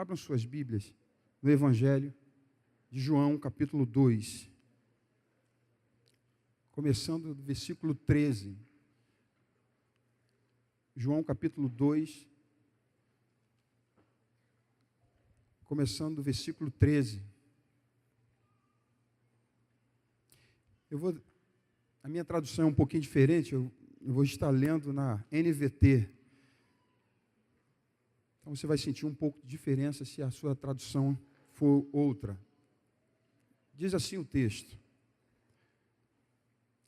Abram suas Bíblias no Evangelho de João, capítulo 2, começando do versículo 13. João, capítulo 2, começando do versículo 13. A minha tradução é um pouquinho diferente, eu vou estar lendo na NVT. Então você vai sentir um pouco de diferença se a sua tradução for outra. Diz assim o texto: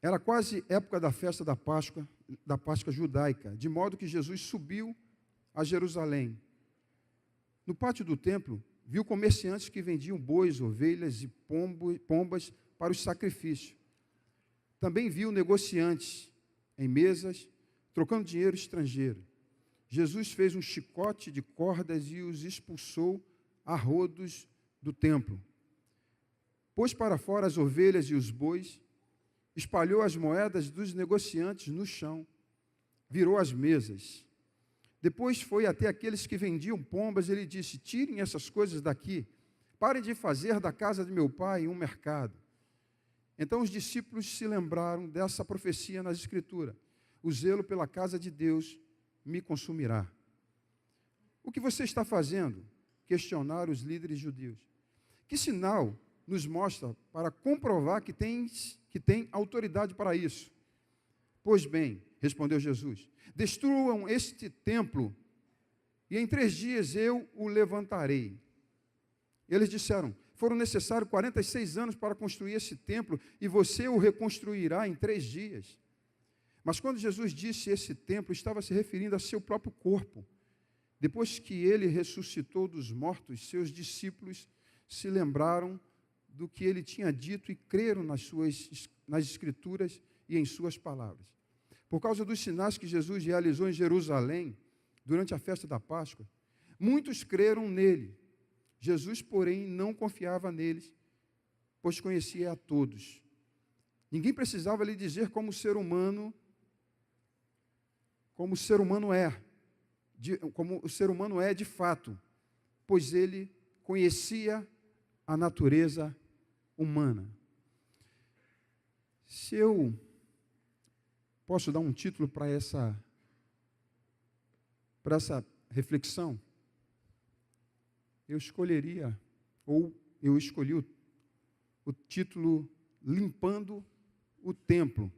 era quase época da festa da Páscoa judaica, de modo que Jesus subiu a Jerusalém. No pátio do templo, viu comerciantes que vendiam bois, ovelhas e pombas para os sacrifícios. Também viu negociantes em mesas, trocando dinheiro estrangeiro. Jesus fez um chicote de cordas e os expulsou a rodos do templo. Pôs para fora as ovelhas e os bois, espalhou as moedas dos negociantes no chão, virou as mesas. Depois foi até aqueles que vendiam pombas e lhe disse: tirem essas coisas daqui, parem de fazer da casa de meu pai um mercado. Então os discípulos se lembraram dessa profecia nas Escrituras: o zelo pela casa de Deus me consumirá. O que você está fazendo? Questionaram os líderes judeus. Que sinal nos mostra para comprovar que tem autoridade para isso? Pois bem, respondeu Jesus, destruam este templo e em 3 dias eu o levantarei. Eles disseram: foram necessários 46 anos para construir esse templo e você o reconstruirá em 3 dias. Mas quando Jesus disse esse templo, estava se referindo a seu próprio corpo. Depois que ele ressuscitou dos mortos, seus discípulos se lembraram do que ele tinha dito e creram nas Escrituras e em suas palavras. Por causa dos sinais que Jesus realizou em Jerusalém, durante a festa da Páscoa, muitos creram nele. Jesus, porém, não confiava neles, pois conhecia a todos. Ninguém precisava lhe dizer como o ser humano é de fato, pois ele conhecia a natureza humana. Se eu posso dar um título para essa reflexão, eu escolhi o título Limpando o Templo.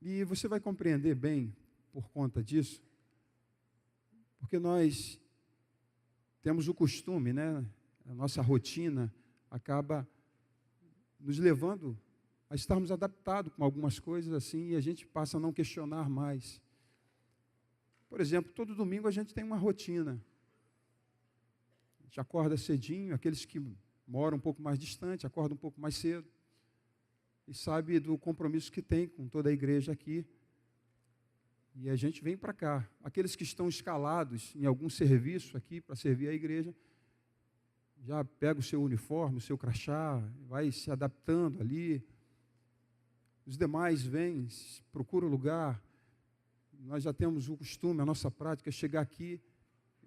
E você vai compreender bem por conta disso, porque nós temos o costume, né? A nossa rotina acaba nos levando a estarmos adaptados com algumas coisas assim, e a gente passa a não questionar mais. Por exemplo, todo domingo a gente tem uma rotina. A gente acorda cedinho, aqueles que moram um pouco mais distante, acordam um pouco mais cedo, e sabe do compromisso que tem com toda a igreja aqui. E a gente vem para cá. Aqueles que estão escalados em algum serviço aqui para servir a igreja, já pega o seu uniforme, o seu crachá, vai se adaptando ali. Os demais vêm, procuram lugar. Nós já temos o costume, a nossa prática é chegar aqui,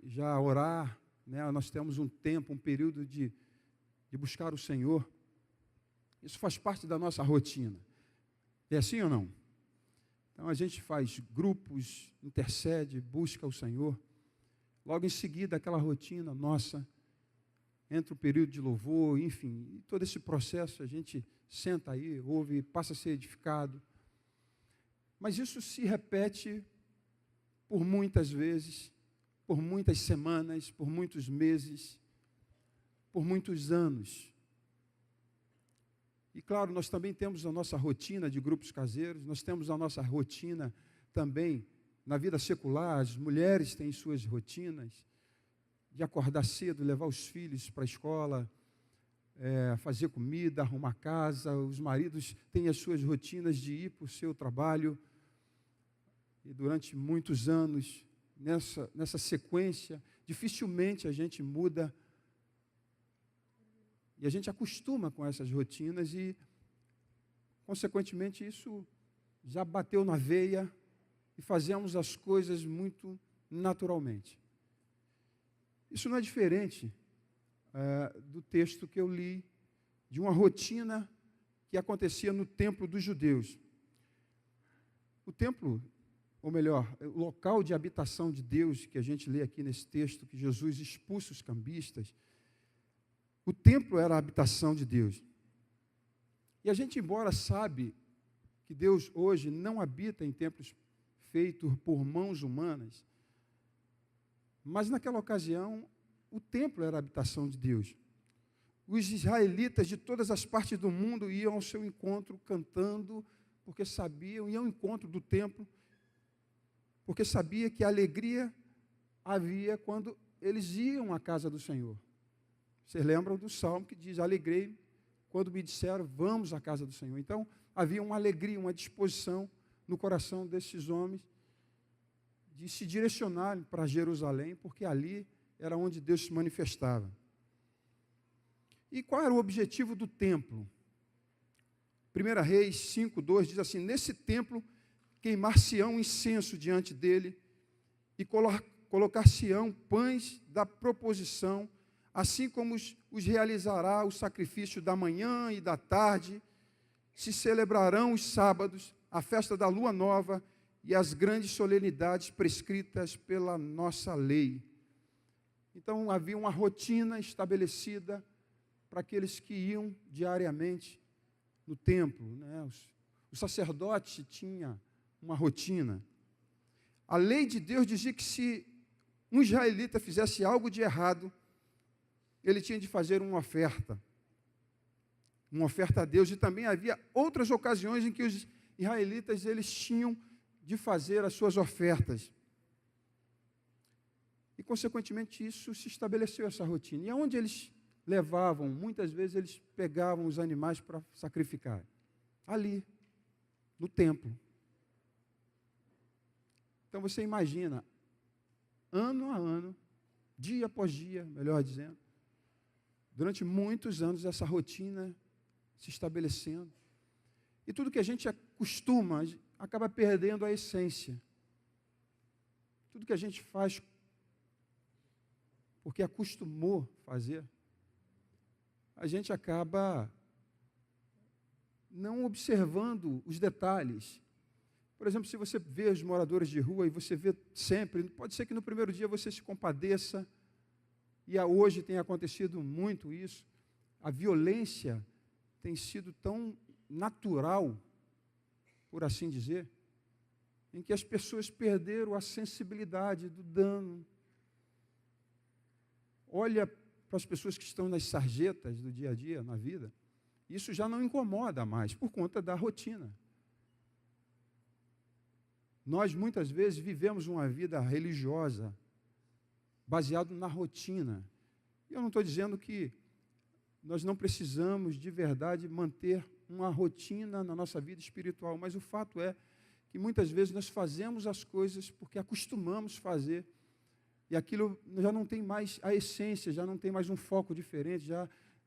já orar, né? Nós temos um tempo, um período de buscar o Senhor. Isso faz parte da nossa rotina. É assim ou não? Então a gente faz grupos, intercede, busca o Senhor. Logo em seguida, aquela rotina nossa, entra o período de louvor, enfim, todo esse processo, a gente senta aí, ouve, passa a ser edificado. Mas isso se repete por muitas vezes, por muitas semanas, por muitos meses, por muitos anos. E claro, nós também temos a nossa rotina de grupos caseiros, nós temos a nossa rotina também na vida secular, as mulheres têm suas rotinas de acordar cedo, levar os filhos para a escola, fazer comida, arrumar casa, os maridos têm as suas rotinas de ir para o seu trabalho. E durante muitos anos, nessa sequência, dificilmente a gente muda. E a gente acostuma com essas rotinas e, consequentemente, isso já bateu na veia e fazemos as coisas muito naturalmente. Isso não é diferente do texto que eu li, de uma rotina que acontecia no templo dos judeus. O templo, ou melhor, o local de habitação de Deus, que a gente lê aqui nesse texto, que Jesus expulsa os cambistas, o templo era a habitação de Deus. E a gente, embora sabe que Deus hoje não habita em templos feitos por mãos humanas, mas naquela ocasião, o templo era a habitação de Deus. Os israelitas de todas as partes do mundo iam ao seu encontro cantando, porque sabiam, iam ao encontro do templo, porque sabia que a alegria havia quando eles iam à casa do Senhor. Vocês lembram do salmo que diz: alegrei quando me disseram, vamos à casa do Senhor. Então, havia uma alegria, uma disposição no coração desses homens de se direcionarem para Jerusalém, porque ali era onde Deus se manifestava. E qual era o objetivo do templo? 1 Reis 5:2 diz assim: nesse templo queimar-se-ão incenso diante dele e colocar-se-ão pães da proposição, assim como os realizará o sacrifício da manhã e da tarde, se celebrarão os sábados, a festa da lua nova e as grandes solenidades prescritas pela nossa lei. Então havia uma rotina estabelecida para aqueles que iam diariamente no templo, né? O sacerdote tinha uma rotina. A lei de Deus dizia que se um israelita fizesse algo de errado, ele tinha de fazer uma oferta a Deus, e também havia outras ocasiões em que os israelitas eles tinham de fazer as suas ofertas. E, consequentemente, isso se estabeleceu, essa rotina. E aonde eles levavam, muitas vezes eles pegavam os animais para sacrificar. Ali, no templo. Então você imagina, ano a ano, dia após dia, melhor dizendo, durante muitos anos essa rotina se estabelecendo. E tudo que a gente acostuma, acaba perdendo a essência. Tudo que a gente faz porque acostumou fazer, a gente acaba não observando os detalhes. Por exemplo, se você vê os moradores de rua e você vê sempre, pode ser que no primeiro dia você se compadeça, e hoje tem acontecido muito isso, a violência tem sido tão natural, por assim dizer, em que as pessoas perderam a sensibilidade do dano. Olha para as pessoas que estão nas sarjetas do dia a dia, na vida, isso já não incomoda mais, por conta da rotina. Nós, muitas vezes, vivemos uma vida religiosa, baseado na rotina. E eu não estou dizendo que nós não precisamos, de verdade, manter uma rotina na nossa vida espiritual, mas o fato é que, muitas vezes, nós fazemos as coisas porque acostumamos fazer, e aquilo já não tem mais a essência, já não tem mais um foco diferente,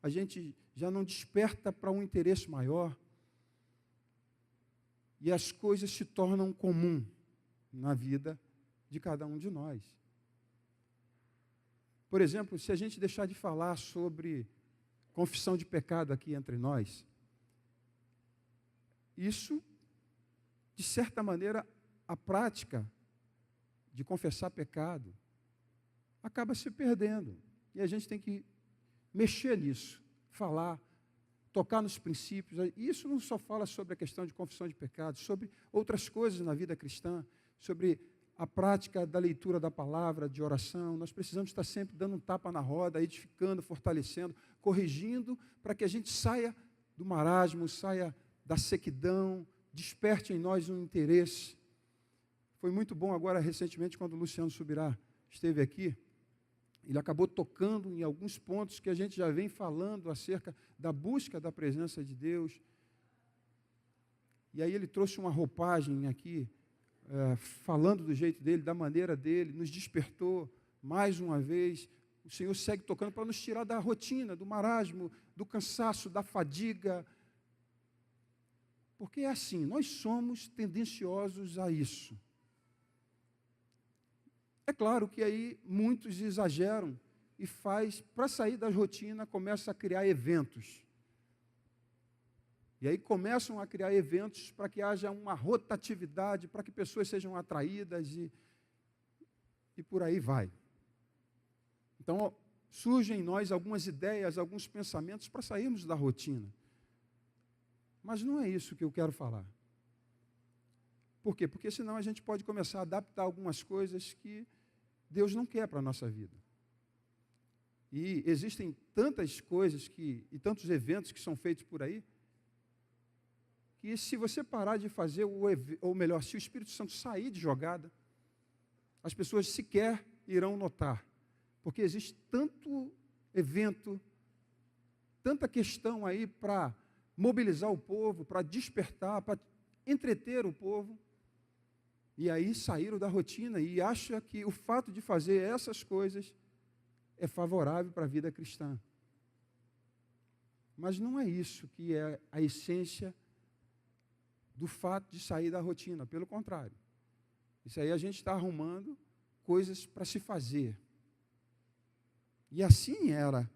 a gente já não desperta para um interesse maior, e as coisas se tornam comum na vida de cada um de nós. Por exemplo, se a gente deixar de falar sobre confissão de pecado aqui entre nós, isso, de certa maneira, a prática de confessar pecado acaba se perdendo. E a gente tem que mexer nisso, falar, tocar nos princípios. E isso não só fala sobre a questão de confissão de pecado, sobre outras coisas na vida cristã, sobre a prática da leitura da palavra, de oração. Nós precisamos estar sempre dando um tapa na roda, edificando, fortalecendo, corrigindo, para que a gente saia do marasmo, saia da sequidão, desperte em nós um interesse. Foi muito bom agora, recentemente, quando o Luciano Subirá esteve aqui, ele acabou tocando em alguns pontos que a gente já vem falando acerca da busca da presença de Deus. E aí ele trouxe uma roupagem aqui, falando do jeito dele, da maneira dele, nos despertou mais uma vez. O Senhor segue tocando para nos tirar da rotina, do marasmo, do cansaço, da fadiga. Porque é assim, nós somos tendenciosos a isso. É claro que aí muitos exageram e faz, para sair da rotina, começa a criar eventos. E aí começam a criar eventos para que haja uma rotatividade, para que pessoas sejam atraídas e por aí vai. Então, surgem em nós algumas ideias, alguns pensamentos para sairmos da rotina. Mas não é isso que eu quero falar. Por quê? Porque senão a gente pode começar a adaptar algumas coisas que Deus não quer para a nossa vida. E existem tantas coisas e tantos eventos que são feitos por aí, que se você parar de fazer, ou melhor, se o Espírito Santo sair de jogada, as pessoas sequer irão notar. Porque existe tanto evento, tanta questão aí para mobilizar o povo, para despertar, para entreter o povo. E aí saíram da rotina e acham que o fato de fazer essas coisas é favorável para a vida cristã. Mas não é isso que é a essência do fato de sair da rotina, pelo contrário. Isso aí a gente está arrumando coisas para se fazer. E assim era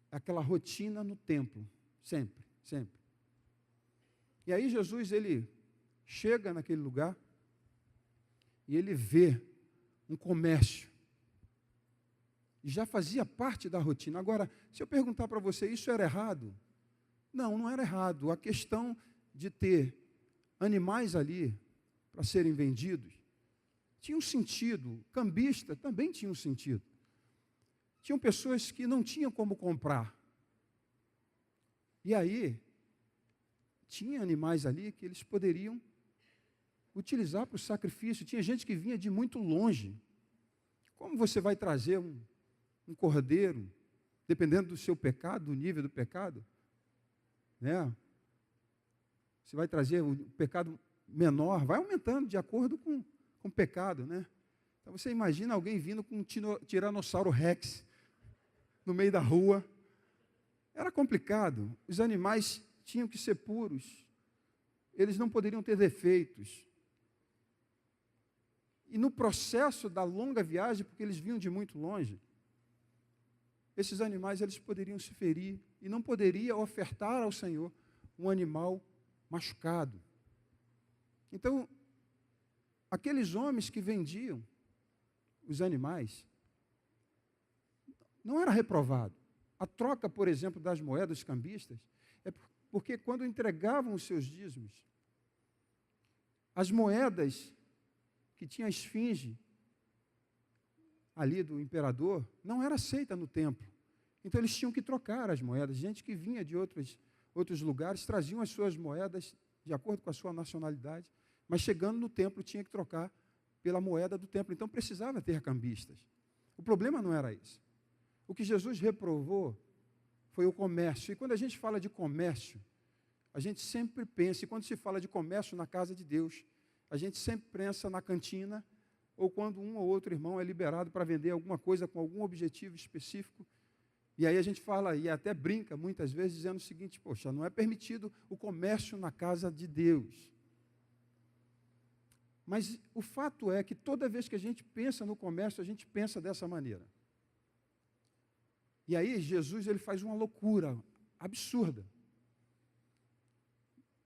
aquela rotina no templo, sempre, sempre. E aí Jesus, ele chega naquele lugar e ele vê um comércio. E já fazia parte da rotina. Agora, se eu perguntar para você, isso era errado? Não, não era errado. A questão de ter animais ali para serem vendidos tinha um sentido. Cambista também tinha um sentido. Tinham pessoas que não tinham como comprar. E aí, tinha animais ali que eles poderiam utilizar para o sacrifício. Tinha gente que vinha de muito longe. Como você vai trazer um cordeiro, dependendo do seu pecado, do nível do pecado, né? Você vai trazer o pecado menor, vai aumentando de acordo com o pecado, né? Então você imagina alguém vindo com um tiranossauro rex no meio da rua. Era complicado. Os animais tinham que ser puros. Eles não poderiam ter defeitos. E no processo da longa viagem, porque eles vinham de muito longe, esses animais eles poderiam se ferir e não poderia ofertar ao Senhor um animal machucado. Então, aqueles homens que vendiam os animais, não era reprovado. A troca, por exemplo, das moedas cambistas, é porque quando entregavam os seus dízimos, as moedas que tinha a esfinge ali do imperador, não era aceita no templo. Então eles tinham que trocar as moedas. Gente que vinha de outros lugares traziam as suas moedas de acordo com a sua nacionalidade, mas chegando no templo tinha que trocar pela moeda do templo. Então precisava ter cambistas. O problema não era isso. O que Jesus reprovou foi o comércio. E quando a gente fala de comércio, a gente sempre pensa, e quando se fala de comércio na casa de Deus, a gente sempre pensa na cantina, ou quando um ou outro irmão é liberado para vender alguma coisa com algum objetivo específico. E aí a gente fala, e até brinca muitas vezes, dizendo o seguinte: poxa, não é permitido o comércio na casa de Deus. Mas o fato é que toda vez que a gente pensa no comércio, a gente pensa dessa maneira. E aí Jesus ele faz uma loucura absurda.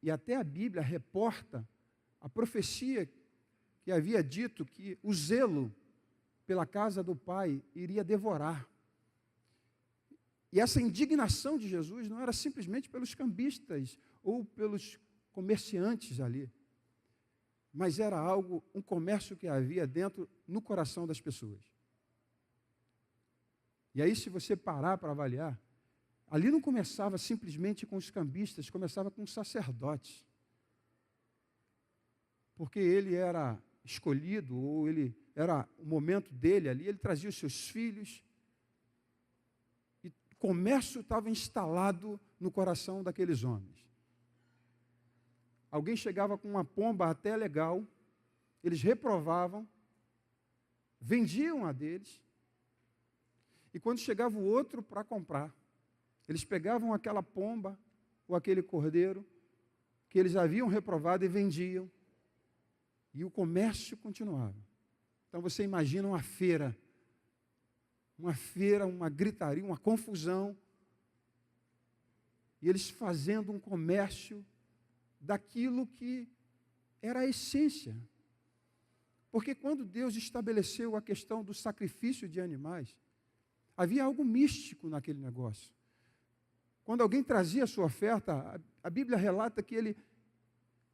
E até a Bíblia reporta a profecia que havia dito que o zelo pela casa do Pai iria devorar. E essa indignação de Jesus não era simplesmente pelos cambistas ou pelos comerciantes ali, mas era algo, um comércio que havia dentro, no coração das pessoas. E aí, se você parar para avaliar, ali não começava simplesmente com os cambistas, começava com os sacerdotes. Porque ele era escolhido, ou ele era o momento dele ali, ele trazia os seus filhos, e o comércio estava instalado no coração daqueles homens. Alguém chegava com uma pomba até legal, eles reprovavam, vendiam a deles, e quando chegava o outro para comprar, eles pegavam aquela pomba ou aquele cordeiro que eles haviam reprovado e vendiam, e o comércio continuava. Então você imagina uma feira uma feira, uma gritaria, uma confusão, e eles fazendo um comércio daquilo que era a essência. Porque quando Deus estabeleceu a questão do sacrifício de animais, havia algo místico naquele negócio. Quando alguém trazia a sua oferta, a Bíblia relata que ele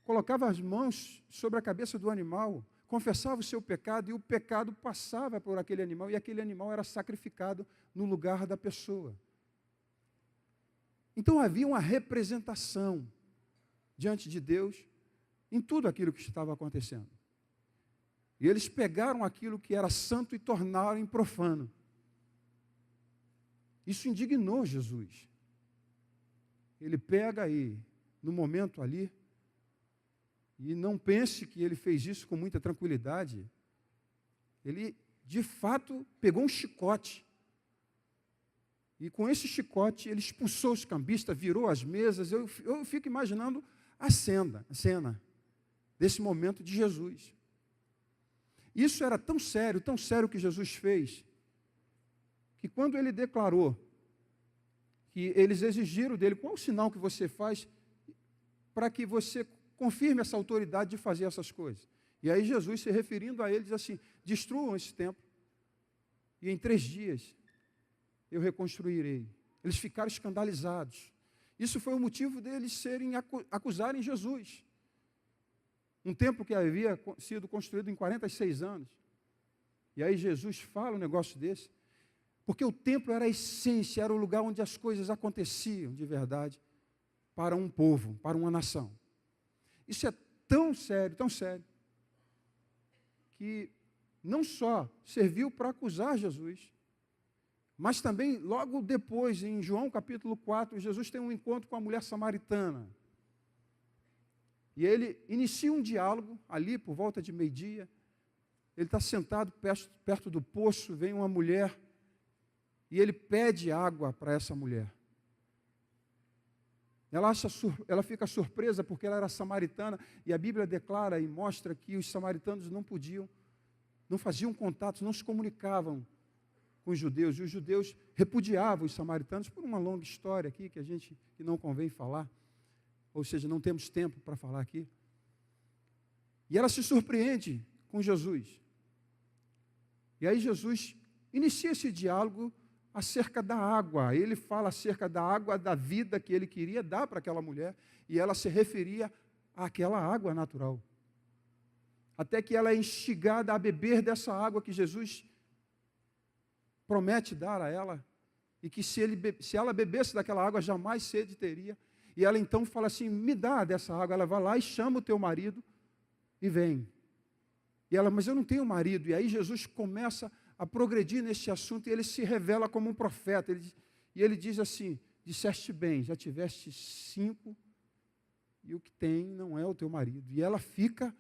colocava as mãos sobre a cabeça do animal, confessava o seu pecado, e o pecado passava por aquele animal, e aquele animal era sacrificado no lugar da pessoa. Então havia uma representação diante de Deus em tudo aquilo que estava acontecendo. E eles pegaram aquilo que era santo e tornaram em profano. Isso indignou Jesus. Ele pega aí, no momento ali, e não pense que ele fez isso com muita tranquilidade. Ele, de fato, pegou um chicote. E com esse chicote, ele expulsou os cambistas, virou as mesas. Eu fico imaginando a cena desse momento de Jesus. Isso era tão sério que Jesus fez, que quando ele declarou que eles exigiram dele, qual o sinal que você faz para que você confirme essa autoridade de fazer essas coisas? E aí Jesus, se referindo a eles, diz assim: destruam esse templo, e em 3 dias eu reconstruirei. Eles ficaram escandalizados. Isso foi o motivo deles acusarem Jesus. Um templo que havia sido construído em 46 anos. E aí Jesus fala um negócio desse, porque o templo era a essência, era o lugar onde as coisas aconteciam de verdade para um povo, para uma nação. Isso é tão sério, que não só serviu para acusar Jesus, mas também, logo depois, em João capítulo 4, Jesus tem um encontro com a mulher samaritana. E ele inicia um diálogo ali por volta de meio-dia. Ele está sentado perto do poço, vem uma mulher e ele pede água para essa mulher. Ela fica surpresa porque ela era samaritana, e a Bíblia declara e mostra que os samaritanos não faziam contatos, não se comunicavam com os judeus, e os judeus repudiavam os samaritanos por uma longa história aqui que não convém falar. Ou seja, não temos tempo para falar aqui. E ela se surpreende com Jesus. E aí Jesus inicia esse diálogo acerca da água. Ele fala acerca da água da vida que ele queria dar para aquela mulher, e ela se referia àquela água natural. Até que ela é instigada a beber dessa água que Jesus promete dar a ela, e que se ela bebesse daquela água, jamais sede teria. E ela então fala assim: me dá dessa água. Ela vai lá e chama o teu marido e vem. E ela: mas eu não tenho marido. E aí Jesus começa a progredir nesse assunto, e ele se revela como um profeta. E ele diz assim: disseste bem, já tiveste 5, e o que tem não é o teu marido. E ela fica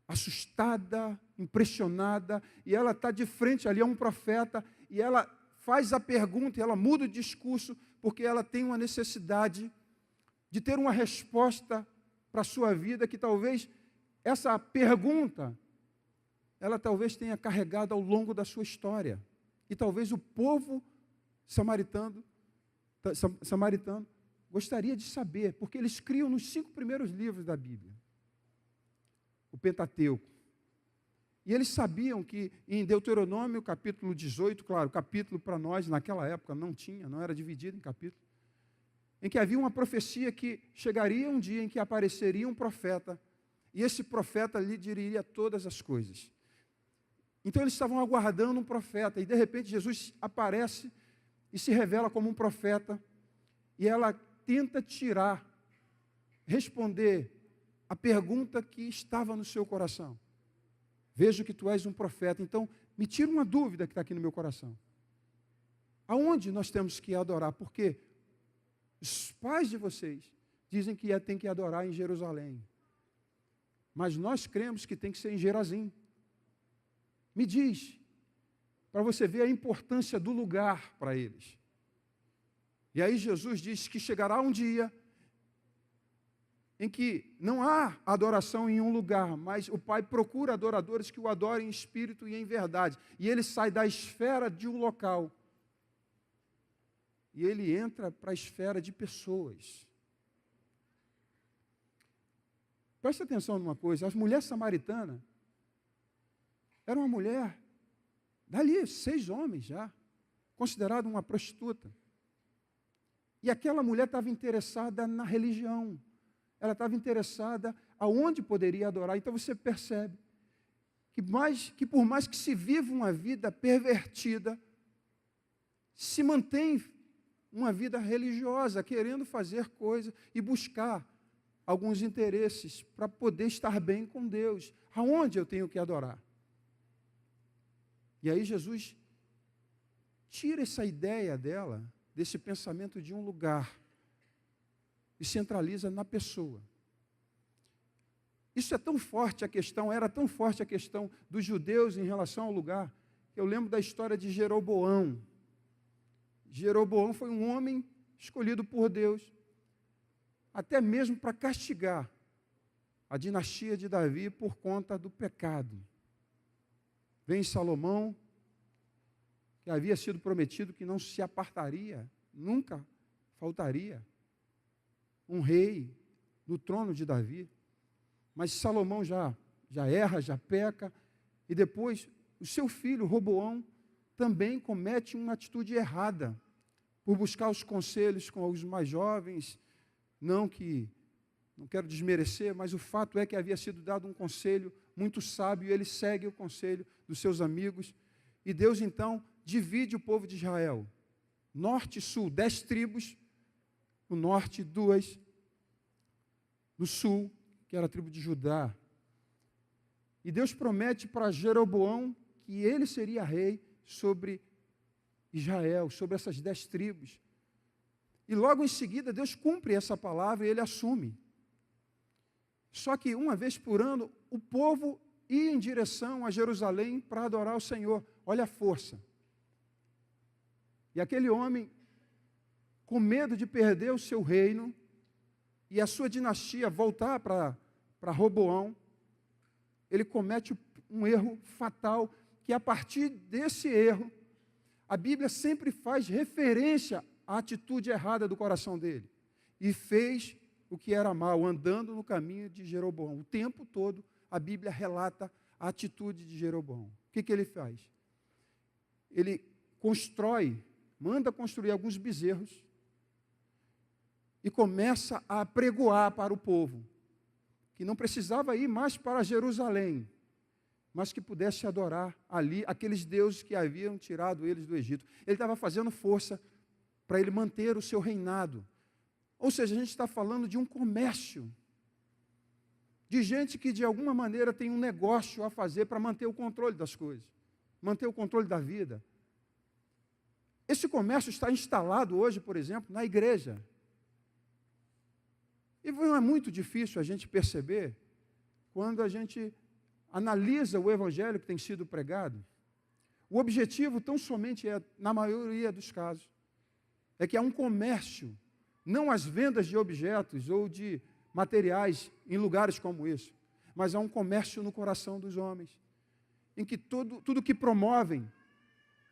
assustada, impressionada, e ela está de frente ali a um profeta, e ela faz a pergunta, e ela muda o discurso, porque ela tem uma necessidade de ter uma resposta para a sua vida, que talvez essa pergunta, ela talvez tenha carregado ao longo da sua história. E talvez o povo samaritano gostaria de saber, porque eles criam nos 5 primeiros livros da Bíblia, o Pentateuco. E eles sabiam que em Deuteronômio, capítulo 18, claro, capítulo para nós, naquela época, não era dividido em capítulos, em que havia uma profecia que chegaria um dia em que apareceria um profeta, e esse profeta lhe diria todas as coisas. Então eles estavam aguardando um profeta, e de repente Jesus aparece e se revela como um profeta, e ela tenta responder a pergunta que estava no seu coração. Vejo que tu és um profeta, então me tira uma dúvida que está aqui no meu coração. Aonde nós temos que adorar? Porque os pais de vocês dizem que tem que adorar em Jerusalém. Mas nós cremos que tem que ser em Gerazim. Me diz, para você ver a importância do lugar para eles. E aí Jesus diz que chegará um dia em que não há adoração em um lugar, mas o Pai procura adoradores que o adorem em espírito e em verdade. E ele sai da esfera de um local e ele entra para a esfera de pessoas. Preste atenção numa coisa, a mulher samaritana era uma mulher, dali 6 homens já, considerada uma prostituta. E aquela mulher estava interessada na religião, ela estava interessada aonde poderia adorar. Então você percebe que por mais que se viva uma vida pervertida, se mantém uma vida religiosa, querendo fazer coisas e buscar alguns interesses para poder estar bem com Deus. Aonde eu tenho que adorar? E aí Jesus tira essa ideia dela, desse pensamento de um lugar, e centraliza na pessoa. Isso é tão forte a questão, era tão forte a questão dos judeus em relação ao lugar, que eu lembro da história de Jeroboão. Jeroboão foi um homem escolhido por Deus, até mesmo para castigar a dinastia de Davi por conta do pecado. Vem Salomão, que havia sido prometido que não se apartaria, nunca faltaria um rei no trono de Davi. Mas Salomão já erra, já peca, e depois o seu filho, Roboão, também comete uma atitude errada, por buscar os conselhos com os mais jovens, não quero desmerecer, mas o fato é que havia sido dado um conselho muito sábio, e ele segue o conselho dos seus amigos, e Deus então divide o povo de Israel, norte e sul, 10 tribos, no norte 2, no sul, que era a tribo de Judá. E Deus promete para Jeroboão que ele seria rei sobre Israel, sobre essas 10 tribos. E logo em seguida Deus cumpre essa palavra e ele assume. Só que uma vez por ano o povo ia em direção a Jerusalém para adorar o Senhor. Olha a força. E aquele homem, com medo de perder o seu reino e a sua dinastia voltar para Roboão, ele comete um erro fatal, que a partir desse erro, a Bíblia sempre faz referência à atitude errada do coração dele. E fez o que era mal, andando no caminho de Jeroboão. O tempo todo, a Bíblia relata a atitude de Jeroboão. O que ele faz? Ele manda construir alguns bezerros e começa a apregoar para o povo que não precisava ir mais para Jerusalém, mas que pudesse adorar ali aqueles deuses que haviam tirado eles do Egito. Ele estava fazendo força para ele manter o seu reinado. Ou seja, a gente está falando de um comércio, de gente que de alguma maneira tem um negócio a fazer para manter o controle das coisas, manter o controle da vida. Esse comércio está instalado hoje, por exemplo, na igreja. E não é muito difícil a gente perceber quando a gente analisa o evangelho que tem sido pregado. O objetivo tão somente é, na maioria dos casos, é que há um comércio, não as vendas de objetos ou de materiais em lugares como esse, mas há um comércio no coração dos homens, em que tudo que promovem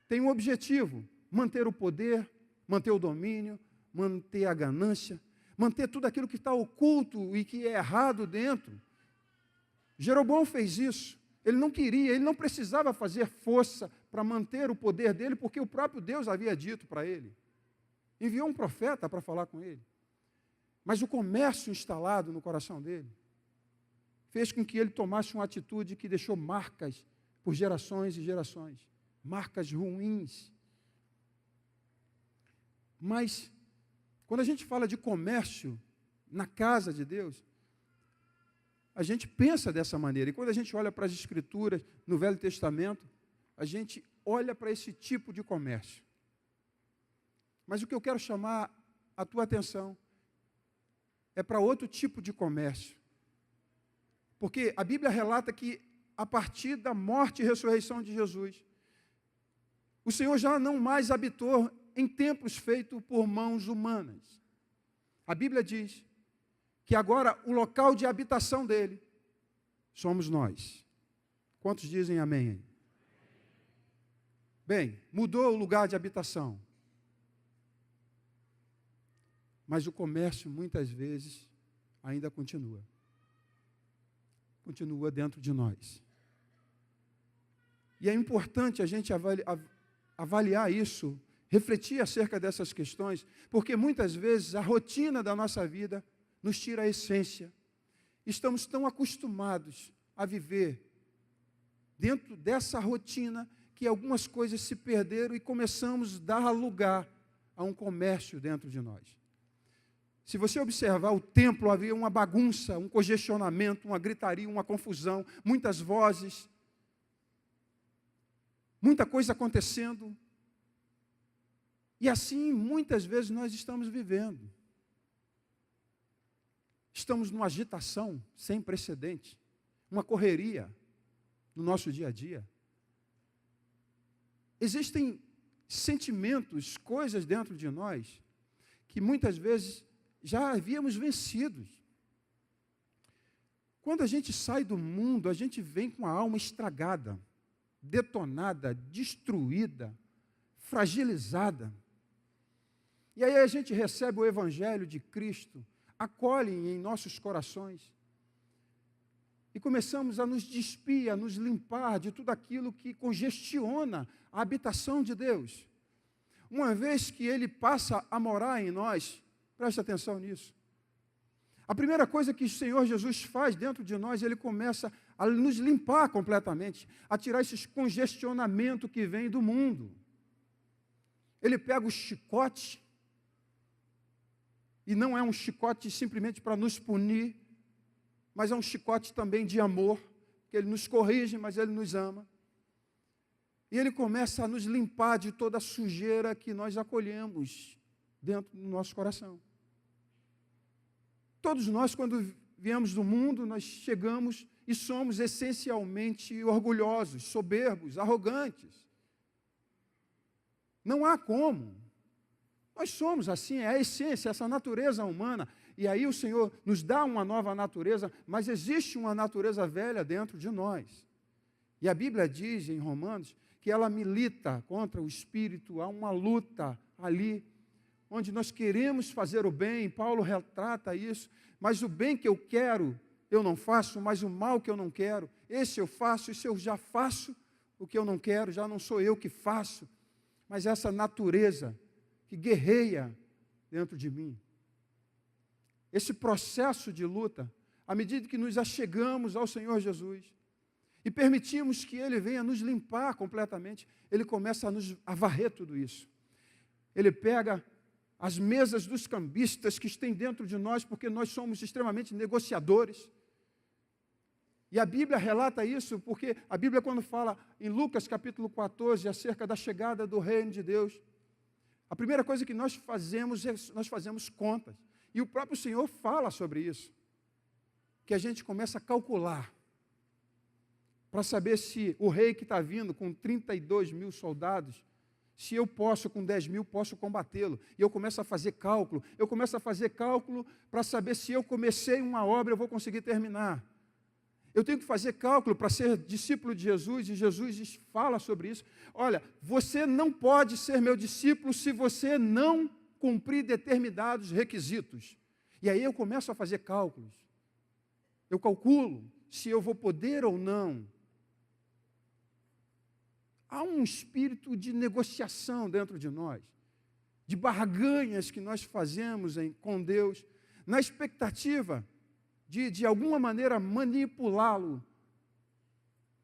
tem um objetivo: manter o poder, manter o domínio, manter a ganância, manter tudo aquilo que está oculto e que é errado dentro. Jeroboão fez isso. Ele não queria, ele não precisava fazer força para manter o poder dele, porque o próprio Deus havia dito para ele. Enviou um profeta para falar com ele. Mas o comércio instalado no coração dele fez com que ele tomasse uma atitude que deixou marcas por gerações e gerações. Marcas ruins. Mas, quando a gente fala de comércio na casa de Deus, a gente pensa dessa maneira. E quando a gente olha para as Escrituras, no Velho Testamento, a gente olha para esse tipo de comércio. Mas o que eu quero chamar a tua atenção é para outro tipo de comércio. Porque a Bíblia relata que, a partir da morte e ressurreição de Jesus, o Senhor já não mais habitou em templos feitos por mãos humanas. A Bíblia diz que agora o local de habitação dele somos nós. Quantos dizem amém? Bem, mudou o lugar de habitação. Mas o comércio, muitas vezes, ainda continua. Continua dentro de nós. E é importante a gente avaliar isso, refletir acerca dessas questões, porque muitas vezes a rotina da nossa vida nos tira a essência. Estamos tão acostumados a viver dentro dessa rotina que algumas coisas se perderam e começamos a dar lugar a um comércio dentro de nós. Se você observar o templo, havia uma bagunça, um congestionamento, uma gritaria, uma confusão, muitas vozes, muita coisa acontecendo. E assim, muitas vezes, nós estamos vivendo. Estamos numa agitação sem precedente, uma correria no nosso dia a dia. Existem sentimentos, coisas dentro de nós, que muitas vezes já havíamos vencidos. Quando a gente sai do mundo, a gente vem com a alma estragada, detonada, destruída, fragilizada. E aí a gente recebe o Evangelho de Cristo, acolhe em nossos corações e começamos a nos despir, a nos limpar de tudo aquilo que congestiona a habitação de Deus. Uma vez que Ele passa a morar em nós, preste atenção nisso. A primeira coisa que o Senhor Jesus faz dentro de nós, Ele começa a nos limpar completamente, a tirar esses congestionamentos que vêm do mundo. Ele pega o chicote, e não é um chicote simplesmente para nos punir, mas é um chicote também de amor, que Ele nos corrige, mas Ele nos ama. E Ele começa a nos limpar de toda a sujeira que nós acolhemos dentro do nosso coração. Todos nós, quando viemos do mundo, nós chegamos e somos essencialmente orgulhosos, soberbos, arrogantes. Não há como. Nós somos assim, é a essência, essa natureza humana. E aí o Senhor nos dá uma nova natureza, mas existe uma natureza velha dentro de nós. E a Bíblia diz em Romanos que ela milita contra o espírito, há uma luta ali, onde nós queremos fazer o bem. Paulo retrata isso, mas o bem que eu quero, eu não faço, mas o mal que eu não quero, esse eu faço, esse eu já faço, o que eu não quero, já não sou eu que faço, mas essa natureza que guerreia dentro de mim. Esse processo de luta, à medida que nos achegamos ao Senhor Jesus e permitimos que Ele venha nos limpar completamente, Ele começa a varrer tudo isso. Ele pega as mesas dos cambistas que estão dentro de nós, porque nós somos extremamente negociadores. E a Bíblia relata isso, porque a Bíblia, quando fala em Lucas capítulo 14, acerca da chegada do reino de Deus, a primeira coisa que nós fazemos é nós fazemos contas. E o próprio Senhor fala sobre isso. Que a gente começa a calcular para saber se o rei que está vindo com 32 mil soldados, se eu posso, com 10 mil, posso combatê-lo. E eu começo a fazer cálculo. Eu começo a fazer cálculo para saber se eu comecei uma obra, eu vou conseguir terminar. Eu tenho que fazer cálculo para ser discípulo de Jesus, e Jesus fala sobre isso. Olha, você não pode ser meu discípulo se você não cumprir determinados requisitos. E aí eu começo a fazer cálculos. Eu calculo se eu vou poder ou não. Há um espírito de negociação dentro de nós, de barganhas que nós fazemos com Deus, na expectativa de alguma maneira manipulá-lo,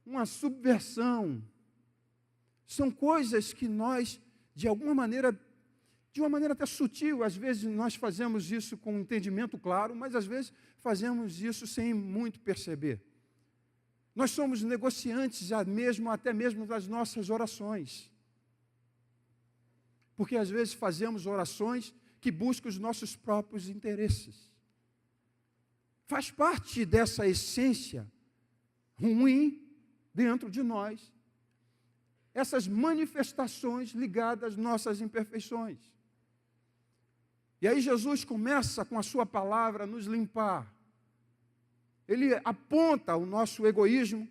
uma subversão. São coisas que nós, de uma maneira até sutil, às vezes nós fazemos isso com um entendimento claro, mas às vezes fazemos isso sem muito perceber. Nós somos negociantes até mesmo das nossas orações. Porque às vezes fazemos orações que buscam os nossos próprios interesses. Faz parte dessa essência ruim dentro de nós, essas manifestações ligadas às nossas imperfeições. E aí Jesus começa com a sua palavra a nos limpar. Ele aponta o nosso egoísmo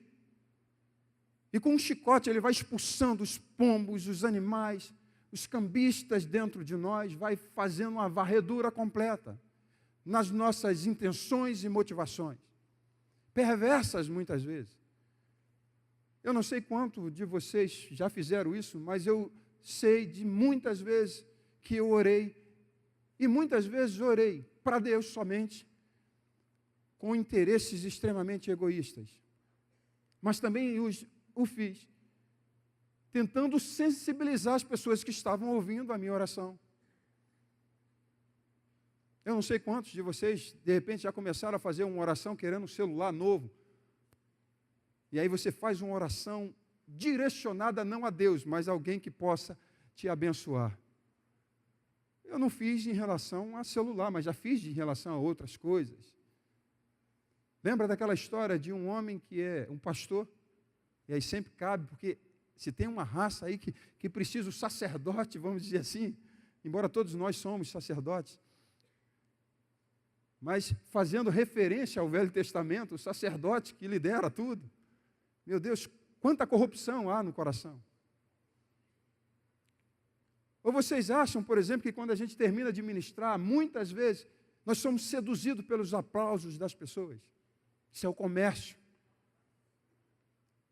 e com um chicote ele vai expulsando os pombos, os animais, os cambistas dentro de nós, vai fazendo uma varredura completa nas nossas intenções e motivações, perversas muitas vezes. Eu não sei quanto de vocês já fizeram isso, mas eu sei de muitas vezes que eu orei, e muitas vezes orei para Deus somente, com interesses extremamente egoístas. Mas também o fiz, tentando sensibilizar as pessoas que estavam ouvindo a minha oração. Eu não sei quantos de vocês, de repente, já começaram a fazer uma oração querendo um celular novo. E aí você faz uma oração direcionada não a Deus, mas a alguém que possa te abençoar. Eu não fiz em relação a celular, mas já fiz em relação a outras coisas. Lembra daquela história de um homem que é um pastor? E aí sempre cabe, porque se tem uma raça aí que precisa o sacerdote, vamos dizer assim, embora todos nós somos sacerdotes, mas fazendo referência ao Velho Testamento, o sacerdote que lidera tudo. Meu Deus, quanta corrupção há no coração. Ou vocês acham, por exemplo, que quando a gente termina de ministrar, muitas vezes, nós somos seduzidos pelos aplausos das pessoas? Isso é o comércio.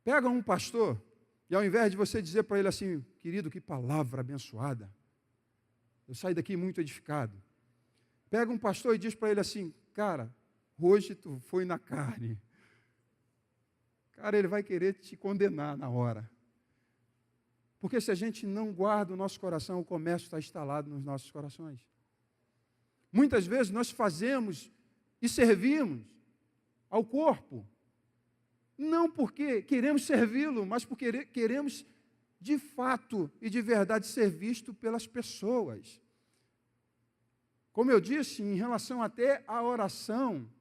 Pega um pastor, e ao invés de você dizer para ele assim, querido, que palavra abençoada, eu saí daqui muito edificado. Pega um pastor e diz para ele assim, cara, hoje tu foi na carne. Cara, ele vai querer te condenar na hora. Porque se a gente não guarda o nosso coração, o comércio está instalado nos nossos corações. Muitas vezes nós fazemos e servimos ao corpo, não porque queremos servi-lo, mas porque queremos de fato e de verdade ser visto pelas pessoas. Como eu disse, em relação até à oração,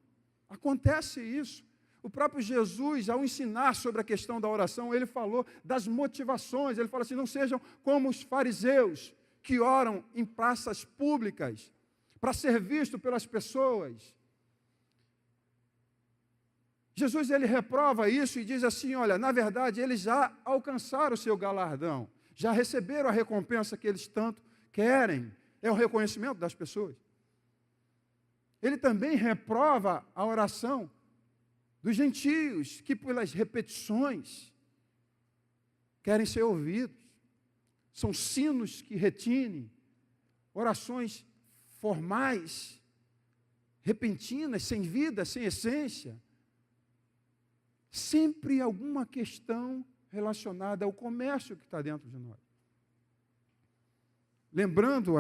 acontece isso. O próprio Jesus, ao ensinar sobre a questão da oração, ele falou das motivações. Ele fala assim, não sejam como os fariseus, que oram em praças públicas, para ser visto pelas pessoas. Jesus, ele reprova isso e diz assim, olha, na verdade, eles já alcançaram o seu galardão, já receberam a recompensa que eles tanto querem, é o reconhecimento das pessoas. Ele também reprova a oração dos gentios, que pelas repetições querem ser ouvidos. São sinos que retinem, orações formais, repentinas, sem vida, sem essência. Sempre alguma questão relacionada ao comércio que está dentro de nós. Lembrando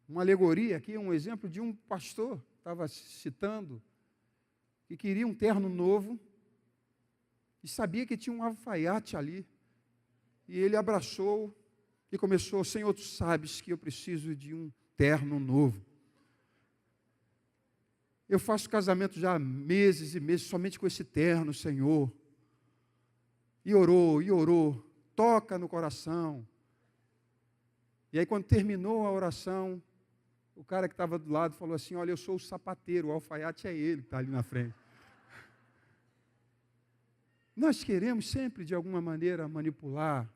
uma alegoria aqui, um exemplo de um pastor, estava citando, que queria um terno novo e sabia que tinha um alfaiate ali. E ele abraçou e começou, Senhor, tu sabes que eu preciso de um terno novo. Eu faço casamento já há meses e meses, somente com esse terno, Senhor. E orou, toca no coração. E aí, quando terminou a oração, o cara que estava do lado falou assim, olha, eu sou o sapateiro, o alfaiate é ele que está ali na frente. Nós queremos sempre, de alguma maneira, manipular.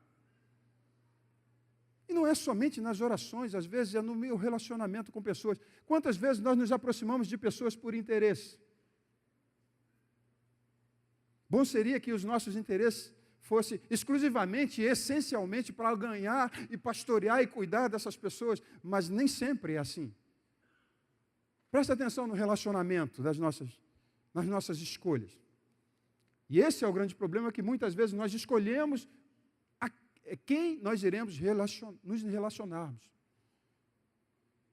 E não é somente nas orações, às vezes é no meu relacionamento com pessoas. Quantas vezes nós nos aproximamos de pessoas por interesse? Bom seria que os nossos interesses fossem exclusivamente e essencialmente para ganhar e pastorear e cuidar dessas pessoas, mas nem sempre é assim. Presta atenção no relacionamento nas nossas escolhas. E esse é o grande problema, que muitas vezes nós escolhemos quem nós iremos nos relacionarmos.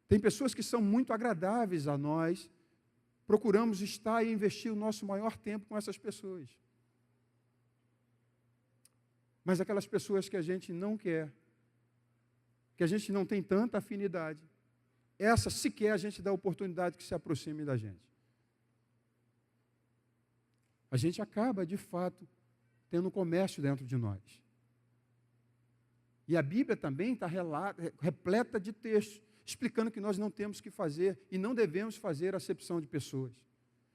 Tem pessoas que são muito agradáveis a nós, procuramos estar e investir o nosso maior tempo com essas pessoas. Mas aquelas pessoas que a gente não quer, que a gente não tem tanta afinidade, essa sequer a gente dá oportunidade que se aproxime da gente. A gente acaba, de fato, tendo comércio dentro de nós. E a Bíblia também está repleta de textos. explicando que nós não temos que fazer e não devemos fazer acepção de pessoas.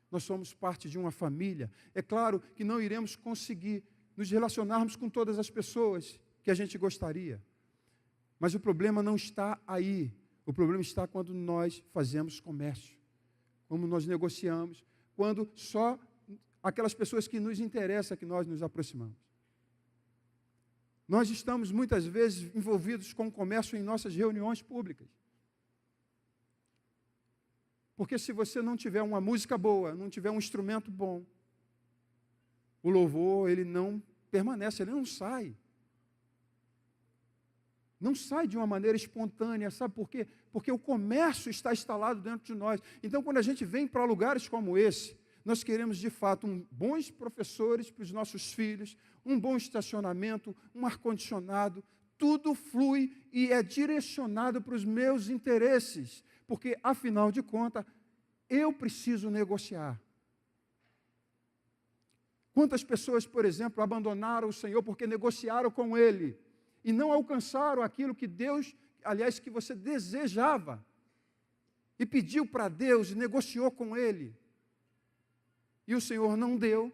Nós somos parte de uma família. É claro que não iremos conseguir nos relacionarmos com todas as pessoas que a gente gostaria. Mas o problema não está aí. O problema está quando nós fazemos comércio, como nós negociamos, quando só aquelas pessoas que nos interessam que nós nos aproximamos. Nós estamos muitas vezes envolvidos com o comércio em nossas reuniões públicas. Porque se você não tiver uma música boa, não tiver um instrumento bom, o louvor, ele não permanece, ele não sai. Não sai de uma maneira espontânea, sabe por quê? Porque o comércio está instalado dentro de nós. Então, quando a gente vem para lugares como esse, nós queremos, de fato, bons professores para os nossos filhos, um bom estacionamento, um ar-condicionado, tudo flui e é direcionado para os meus interesses, porque, afinal de contas, eu preciso negociar. Quantas pessoas, por exemplo, abandonaram o Senhor porque negociaram com Ele e não alcançaram aquilo que Deus, aliás, que você desejava, e pediu para Deus, e negociou com Ele, e o Senhor não deu.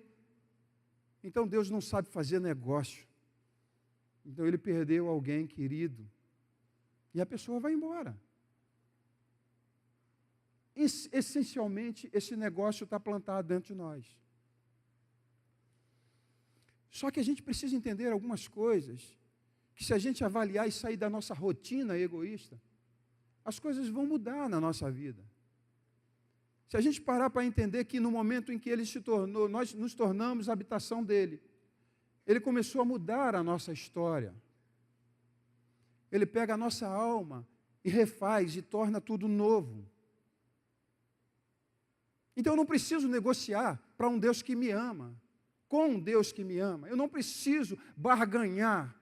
Então Deus não sabe fazer negócio. Então Ele perdeu alguém querido, e a pessoa vai embora. Essencialmente, esse negócio está plantado dentro de nós. Só que a gente precisa entender algumas coisas, que se a gente avaliar e sair da nossa rotina egoísta, as coisas vão mudar na nossa vida. Se a gente parar para entender que no momento em que Ele se tornou, nós nos tornamos a habitação dEle, Ele começou a mudar a nossa história. Ele pega a nossa alma e refaz e torna tudo novo. Então eu não preciso negociar para um Deus que me ama, com um Deus que me ama. Eu não preciso barganhar.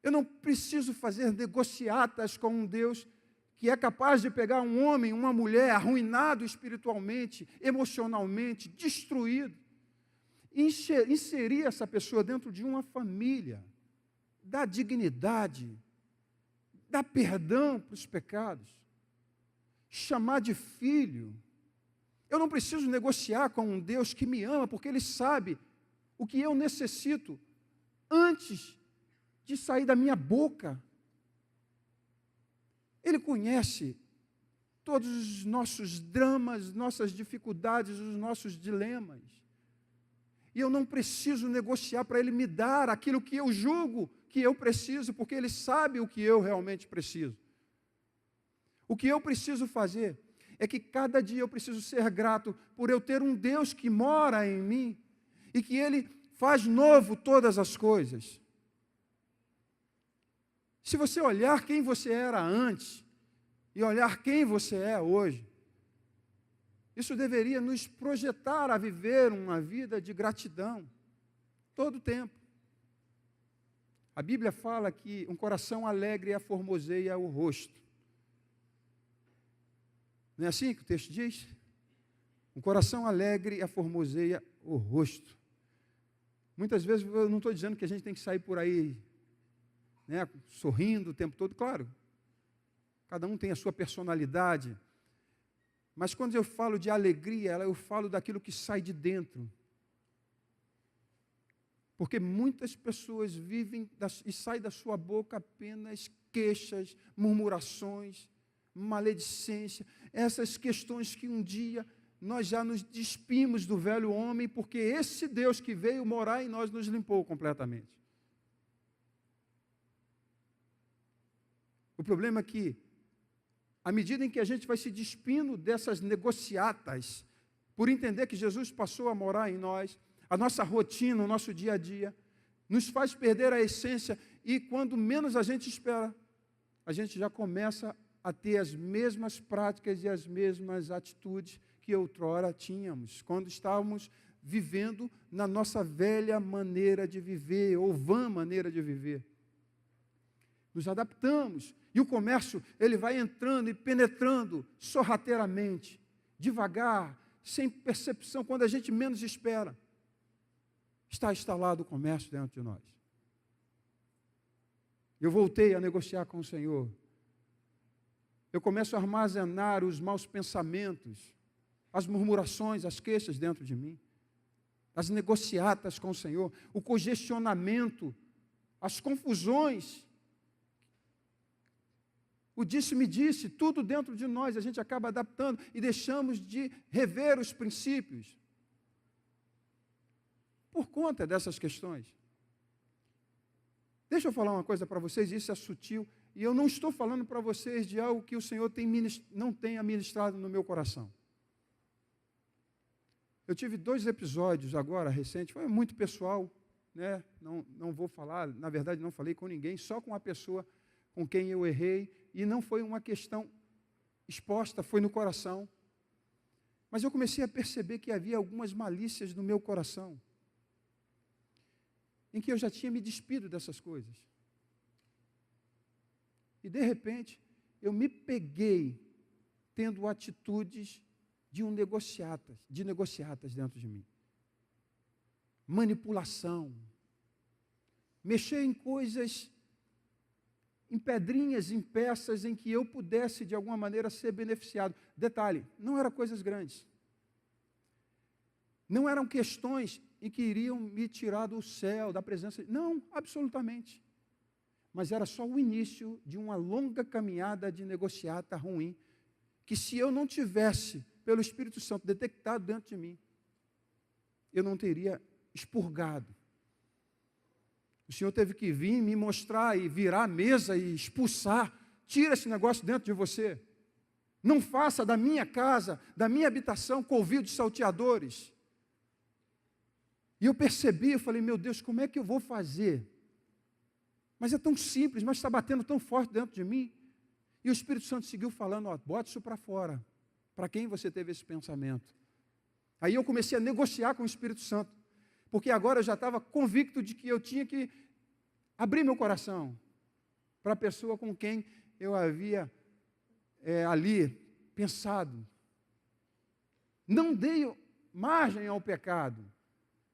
Eu não preciso fazer negociatas com um Deus que é capaz de pegar um homem, uma mulher arruinado espiritualmente, emocionalmente, destruído, e inserir essa pessoa dentro de uma família, dar dignidade, dar perdão para os pecados, chamar de filho. Eu não preciso negociar com um Deus que me ama, porque Ele sabe o que eu necessito antes de sair da minha boca. Ele conhece todos os nossos dramas, nossas dificuldades, os nossos dilemas. E eu não preciso negociar para Ele me dar aquilo que eu julgo que eu preciso, porque Ele sabe o que eu realmente preciso. O que eu preciso fazer é que cada dia eu preciso ser grato por eu ter um Deus que mora em mim e que Ele faz novo todas as coisas. Se você olhar quem você era antes e olhar quem você é hoje, isso deveria nos projetar a viver uma vida de gratidão todo o tempo. A Bíblia fala que um coração alegre aformoseia o rosto. Não é assim que o texto diz? Um coração alegre aformoseia o rosto. Muitas vezes eu não estou dizendo que a gente tem que sair por aí, né, sorrindo o tempo todo, claro. Cada um tem a sua personalidade. Mas quando eu falo de alegria, eu falo daquilo que sai de dentro. Porque muitas pessoas vivem e saem da sua boca apenas queixas, murmurações, maledicência, essas questões que um dia nós já nos despimos do velho homem, porque esse Deus que veio morar em nós nos limpou completamente. O problema é que, à medida em que a gente vai se despindo dessas negociatas, por entender que Jesus passou a morar em nós, a nossa rotina, o nosso dia a dia, nos faz perder a essência, e quando menos a gente espera, a gente já começa a ter as mesmas práticas e as mesmas atitudes que outrora tínhamos, quando estávamos vivendo na nossa velha maneira de viver, ou vã maneira de viver. Nos adaptamos, e o comércio, ele vai entrando e penetrando sorrateiramente, devagar, sem percepção, quando a gente menos espera. Está instalado o comércio dentro de nós. Eu voltei a negociar com o Senhor. eu começo a armazenar os maus pensamentos, as murmurações, as queixas dentro de mim, as negociatas com o Senhor, o congestionamento, as confusões, o disse-me-disse, tudo dentro de nós, a gente acaba adaptando e deixamos de rever os princípios por conta dessas questões. Deixa eu falar uma coisa para vocês, isso é sutil, e eu não estou falando para vocês de algo que o Senhor não tenha ministrado no meu coração. Eu tive 2 episódios agora, recentes, foi muito pessoal, né? Não vou falar, na verdade não falei com ninguém, só com a pessoa com quem eu errei, e não foi uma questão exposta, foi no coração. Mas eu comecei a perceber que havia algumas malícias no meu coração, em que eu já tinha me despido dessas coisas. E, de repente, eu me peguei tendo atitudes de negociatas dentro de mim. Manipulação. Mexer em coisas, em pedrinhas, em peças, em que eu pudesse, de alguma maneira, ser beneficiado. Detalhe, não eram coisas grandes. Não eram questões em que iriam me tirar do céu, da presença. Não, absolutamente. Mas era só o início de uma longa caminhada de negociata ruim, que se eu não tivesse, pelo Espírito Santo, detectado dentro de mim, eu não teria expurgado. O Senhor teve que vir me mostrar e virar a mesa e expulsar. Tira esse negócio dentro de você. Não faça da minha casa, da minha habitação, covil de salteadores. E eu percebi, eu falei, meu Deus, como é que eu vou fazer? Mas é tão simples, mas está batendo tão forte dentro de mim. E o Espírito Santo seguiu falando, ó, bote isso para fora. Para quem você teve esse pensamento? Aí eu comecei a negociar com o Espírito Santo, porque agora eu já estava convicto de que eu tinha que abrir meu coração para a pessoa com quem eu havia ali pensado. Não dei margem ao pecado,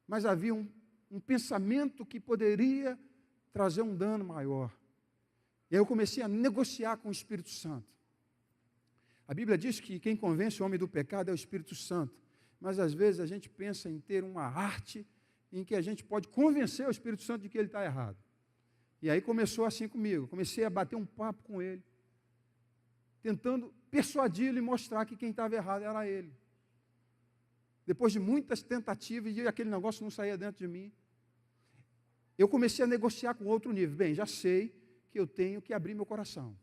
mas havia um pensamento que poderia trazer um dano maior. E aí eu comecei a negociar com o Espírito Santo. A Bíblia diz que quem convence o homem do pecado é o Espírito Santo. Mas às vezes a gente pensa em ter uma arte em que a gente pode convencer o Espírito Santo de que ele está errado. E aí começou assim comigo. Comecei a bater um papo com ele, tentando persuadi-lo e mostrar que quem estava errado era ele. Depois de muitas tentativas, e aquele negócio não saía dentro de mim, eu comecei a negociar com outro nível. Bem, já sei que eu tenho que abrir meu coração,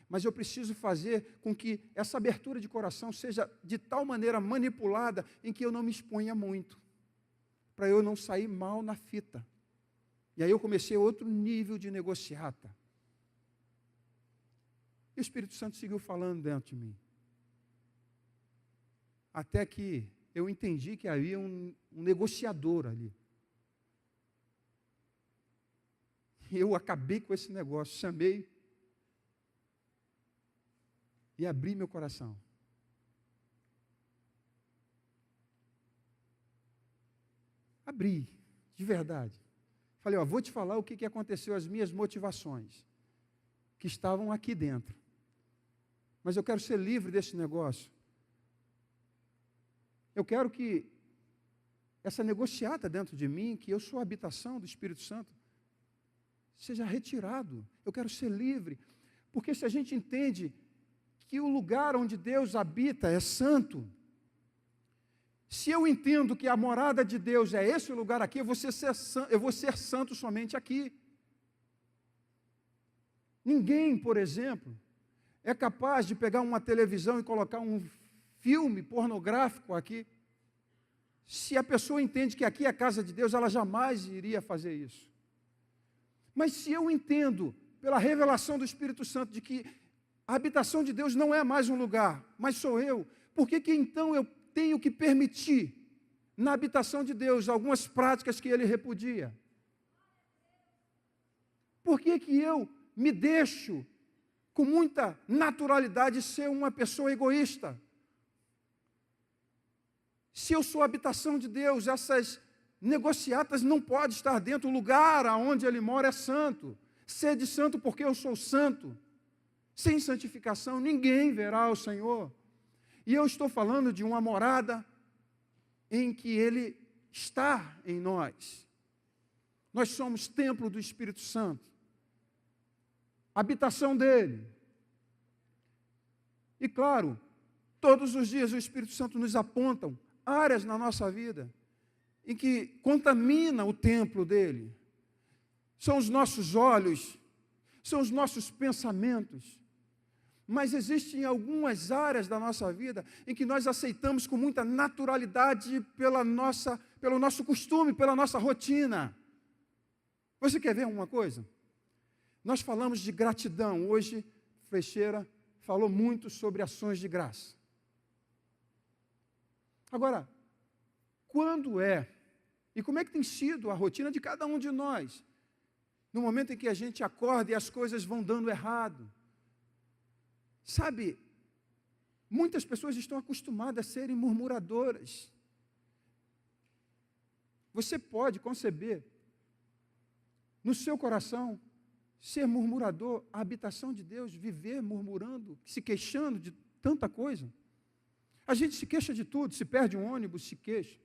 mas eu preciso fazer com que essa abertura de coração seja de tal maneira manipulada em que eu não me exponha muito, para eu não sair mal na fita. E aí eu comecei outro nível de negociata. E o Espírito Santo seguiu falando dentro de mim, até que eu entendi que havia um negociador ali. Eu acabei com esse negócio, chamei e abri meu coração. Abri, de verdade. Falei, ó, vou te falar o que aconteceu, as minhas motivações, que estavam aqui dentro. Mas eu quero ser livre desse negócio. Eu quero que essa negociata dentro de mim, que eu sou a habitação do Espírito Santo, seja retirado. Eu quero ser livre. Porque se a gente entende que o lugar onde Deus habita é santo, se eu entendo que a morada de Deus é esse lugar aqui, eu vou ser santo somente aqui. Ninguém, por exemplo, é capaz de pegar uma televisão e colocar um filme pornográfico aqui. Se a pessoa entende que aqui é a casa de Deus, ela jamais iria fazer isso. Mas se eu entendo, pela revelação do Espírito Santo, de que a habitação de Deus não é mais um lugar, mas sou eu, por que então eu tenho que permitir na habitação de Deus algumas práticas que Ele repudia? Por que eu me deixo, com muita naturalidade, ser uma pessoa egoísta? Se eu sou a habitação de Deus, essas negociatas não podem estar dentro. O lugar onde Ele mora é santo. Sede santo porque eu sou santo. Sem santificação, ninguém verá o Senhor. E eu estou falando de uma morada em que Ele está em nós. Nós somos templo do Espírito Santo, habitação dEle. E claro, todos os dias o Espírito Santo nos aponta áreas na nossa vida em que contamina o templo dEle. São os nossos olhos, são os nossos pensamentos. Mas existem algumas áreas da nossa vida em que nós aceitamos com muita naturalidade pelo nosso costume, pela nossa rotina. Você quer ver uma coisa? Nós falamos de gratidão. Hoje, Frecheira falou muito sobre ações de graça. Agora, quando e como é que tem sido a rotina de cada um de nós? No momento em que a gente acorda e as coisas vão dando errado. Sabe, muitas pessoas estão acostumadas a serem murmuradoras. Você pode conceber no seu coração ser murmurador, a habitação de Deus, viver murmurando, se queixando de tanta coisa. A gente se queixa de tudo, se perde um ônibus, se queixa.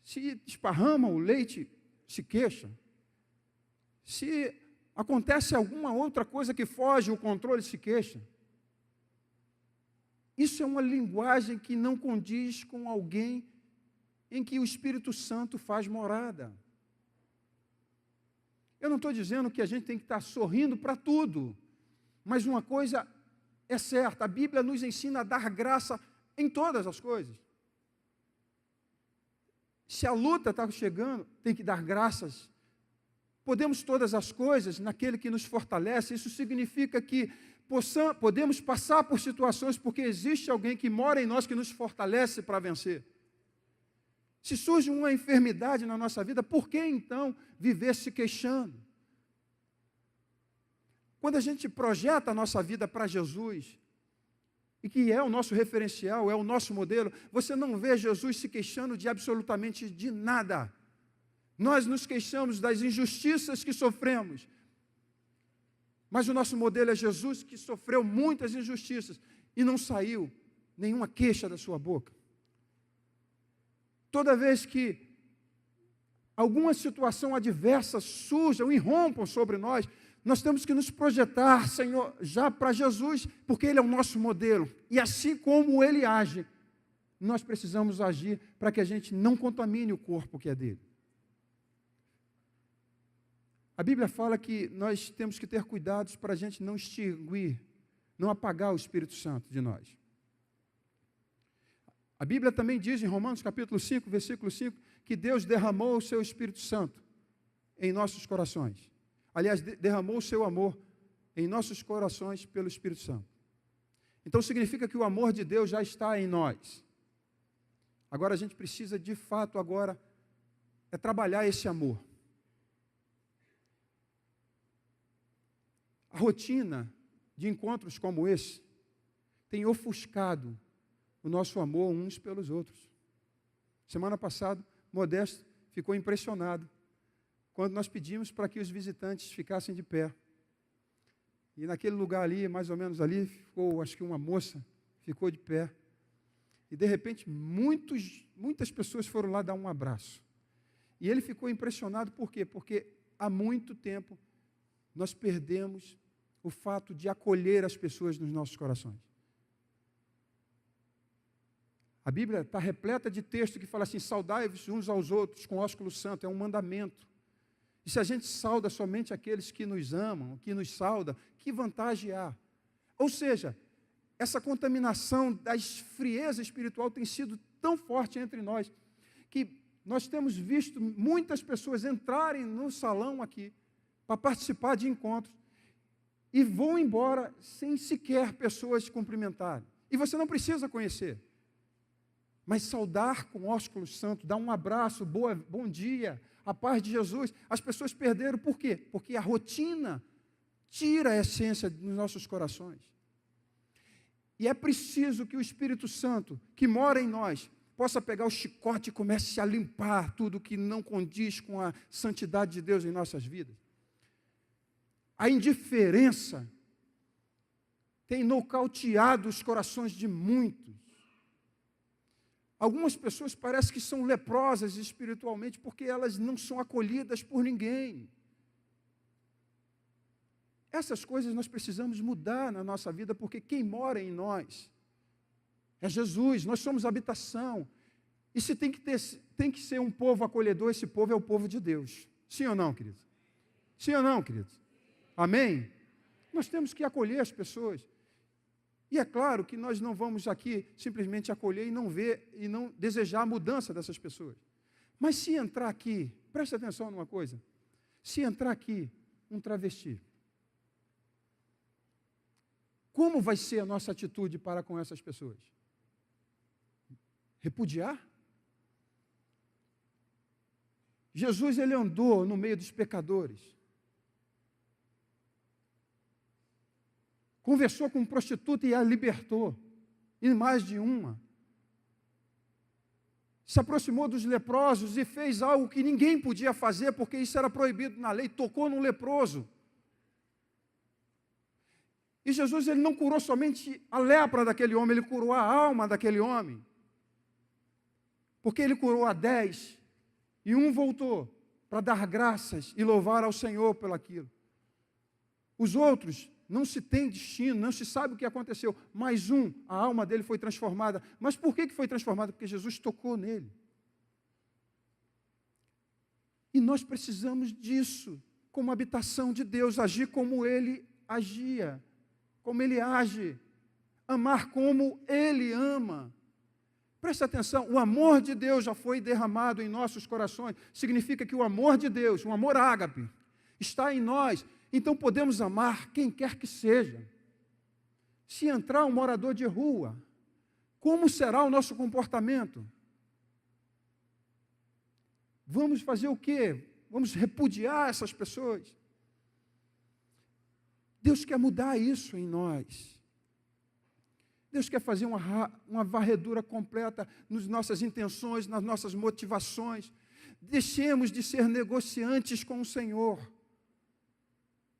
Se esparrama o leite, se queixa. Se acontece alguma outra coisa que foge o controle, se queixa. Isso é uma linguagem que não condiz com alguém em que o Espírito Santo faz morada. Eu não estou dizendo que a gente tem que estar sorrindo para tudo, mas uma coisa é certa, a Bíblia nos ensina a dar graça em todas as coisas. Se a luta está chegando, tem que dar graças. Podemos todas as coisas naquele que nos fortalece. Isso significa que podemos passar por situações porque existe alguém que mora em nós que nos fortalece para vencer. Se surge uma enfermidade na nossa vida, por que então viver se queixando? Quando a gente projeta a nossa vida para Jesus, e que é o nosso referencial, é o nosso modelo, você não vê Jesus se queixando de absolutamente de nada. Nós nos queixamos das injustiças que sofremos, mas o nosso modelo é Jesus, que sofreu muitas injustiças e não saiu nenhuma queixa da sua boca. Toda vez que alguma situação adversa surja ou irrompam sobre nós, nós temos que nos projetar, Senhor, já para Jesus, porque Ele é o nosso modelo. E assim como Ele age, nós precisamos agir para que a gente não contamine o corpo que é dele. A Bíblia fala que nós temos que ter cuidados para a gente não extinguir, não apagar o Espírito Santo de nós. A Bíblia também diz em Romanos capítulo 5, versículo 5, que Deus derramou o seu Espírito Santo em nossos corações. Aliás, derramou o seu amor em nossos corações pelo Espírito Santo. Então significa que o amor de Deus já está em nós. Agora a gente precisa de fato agora trabalhar esse amor. A rotina de encontros como esse tem ofuscado o nosso amor uns pelos outros. Semana passada, Modesto ficou impressionado quando nós pedimos para que os visitantes ficassem de pé. E naquele lugar ali, mais ou menos ali, ficou, acho que uma moça ficou de pé. E de repente, muitas pessoas foram lá dar um abraço. E ele ficou impressionado, por quê? Porque há muito tempo nós perdemos o fato de acolher as pessoas nos nossos corações. A Bíblia está repleta de texto que fala assim, saudai-vos uns aos outros com ósculo santo, é um mandamento. E se a gente sauda somente aqueles que nos amam, que nos sauda, que vantagem há? Ou seja, essa contaminação da frieza espiritual tem sido tão forte entre nós, que nós temos visto muitas pessoas entrarem no salão aqui, para participar de encontros, e vão embora sem sequer pessoas cumprimentarem. E você não precisa conhecer. Mas saudar com ósculo santo, dar um abraço, bom dia, a paz de Jesus, as pessoas perderam, por quê? Porque a rotina tira a essência dos nossos corações. E é preciso que o Espírito Santo, que mora em nós, possa pegar o chicote e comece a limpar tudo que não condiz com a santidade de Deus em nossas vidas. A indiferença tem nocauteado os corações de muitos. Algumas pessoas parecem que são leprosas espiritualmente porque elas não são acolhidas por ninguém. Essas coisas nós precisamos mudar na nossa vida, porque quem mora em nós é Jesus, nós somos habitação. E se tem que ser um povo acolhedor, esse povo é o povo de Deus. Sim ou não, queridos? Sim ou não, queridos? Amém? Nós temos que acolher as pessoas. E é claro que nós não vamos aqui simplesmente acolher e não ver e não desejar a mudança dessas pessoas. Mas se entrar aqui, preste atenção numa coisa, se entrar aqui um travesti, como vai ser a nossa atitude para com essas pessoas? Repudiar? Jesus, ele andou no meio dos pecadores. Conversou com prostituta e a libertou, e mais de uma. Se aproximou dos leprosos e fez algo que ninguém podia fazer, porque isso era proibido na lei, tocou num leproso. E Jesus, ele não curou somente a lepra daquele homem, ele curou a alma daquele homem. Porque ele curou a 10, e um voltou para dar graças e louvar ao Senhor pelo aquilo. Os outros, não se tem destino, não se sabe o que aconteceu, mas a alma dele foi transformada. Mas por que foi transformada? Porque Jesus tocou nele. E nós precisamos disso, como habitação de Deus, agir como ele agia, como ele age, amar como ele ama. Preste atenção, o amor de Deus já foi derramado em nossos corações. Significa que o amor de Deus, o amor ágape, está em nós. Então podemos amar quem quer que seja. Se entrar um morador de rua, como será o nosso comportamento? Vamos fazer o quê? Vamos repudiar essas pessoas? Deus quer mudar isso em nós. Deus quer fazer uma varredura completa nas nossas intenções, nas nossas motivações. Deixemos de ser negociantes com o Senhor.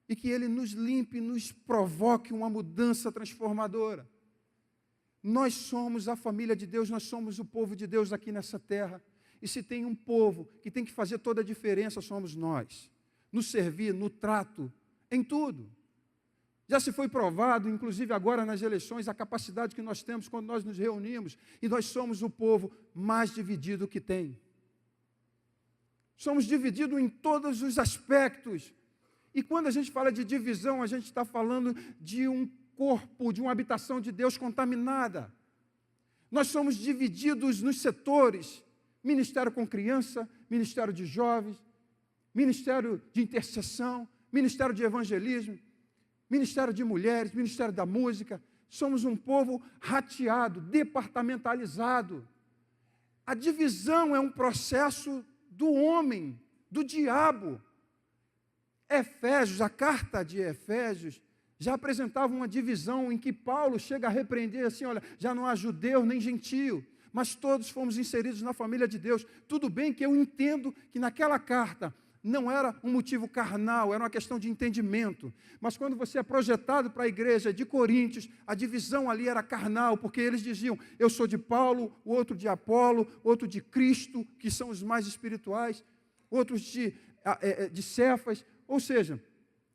E que Ele nos limpe, nos provoque uma mudança transformadora. Nós somos a família de Deus, nós somos o povo de Deus aqui nessa terra. E se tem um povo que tem que fazer toda a diferença, somos nós. No servir, no trato, em tudo. Já se foi provado, inclusive agora nas eleições, a capacidade que nós temos quando nós nos reunimos, e nós somos o povo mais dividido que tem. Somos divididos em todos os aspectos. E quando a gente fala de divisão, a gente está falando de um corpo, de uma habitação de Deus contaminada. Nós somos divididos nos setores, ministério com criança, ministério de jovens, ministério de intercessão, ministério de evangelismo, ministério de mulheres, ministério da música. Somos um povo rateado, departamentalizado. A divisão é um processo do homem, do diabo. Efésios, a carta de Efésios, já apresentava uma divisão em que Paulo chega a repreender assim, olha, já não há judeu nem gentio, mas todos fomos inseridos na família de Deus. Tudo bem que eu entendo que naquela carta não era um motivo carnal, era uma questão de entendimento. Mas quando você é projetado para a igreja de Coríntios, a divisão ali era carnal, porque eles diziam, eu sou de Paulo, o outro de Apolo, outro de Cristo, que são os mais espirituais, outros de Cefas. Ou seja,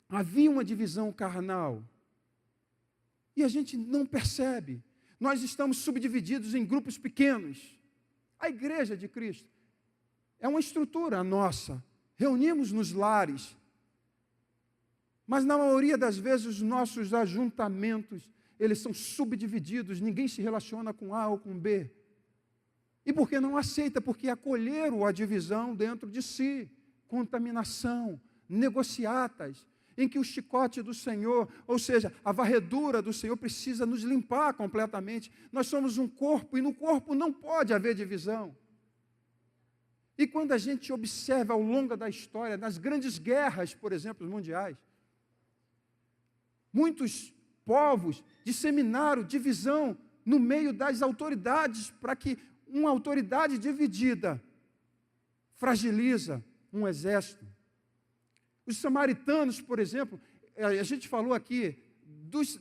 havia uma divisão carnal. E a gente não percebe. Nós estamos subdivididos em grupos pequenos. A igreja de Cristo é uma estrutura nossa. Reunimos nos lares. Mas na maioria das vezes os nossos ajuntamentos, eles são subdivididos. Ninguém se relaciona com A ou com B. E por que não aceita? Porque acolheram a divisão dentro de si. Contaminação, negociatas, em que o chicote do Senhor, ou seja, a varredura do Senhor precisa nos limpar completamente. Nós somos um corpo e no corpo não pode haver divisão. E quando a gente observa ao longo da história, nas grandes guerras, por exemplo, mundiais, muitos povos disseminaram divisão no meio das autoridades, para que uma autoridade dividida fragiliza um exército. Os samaritanos, por exemplo, a gente falou aqui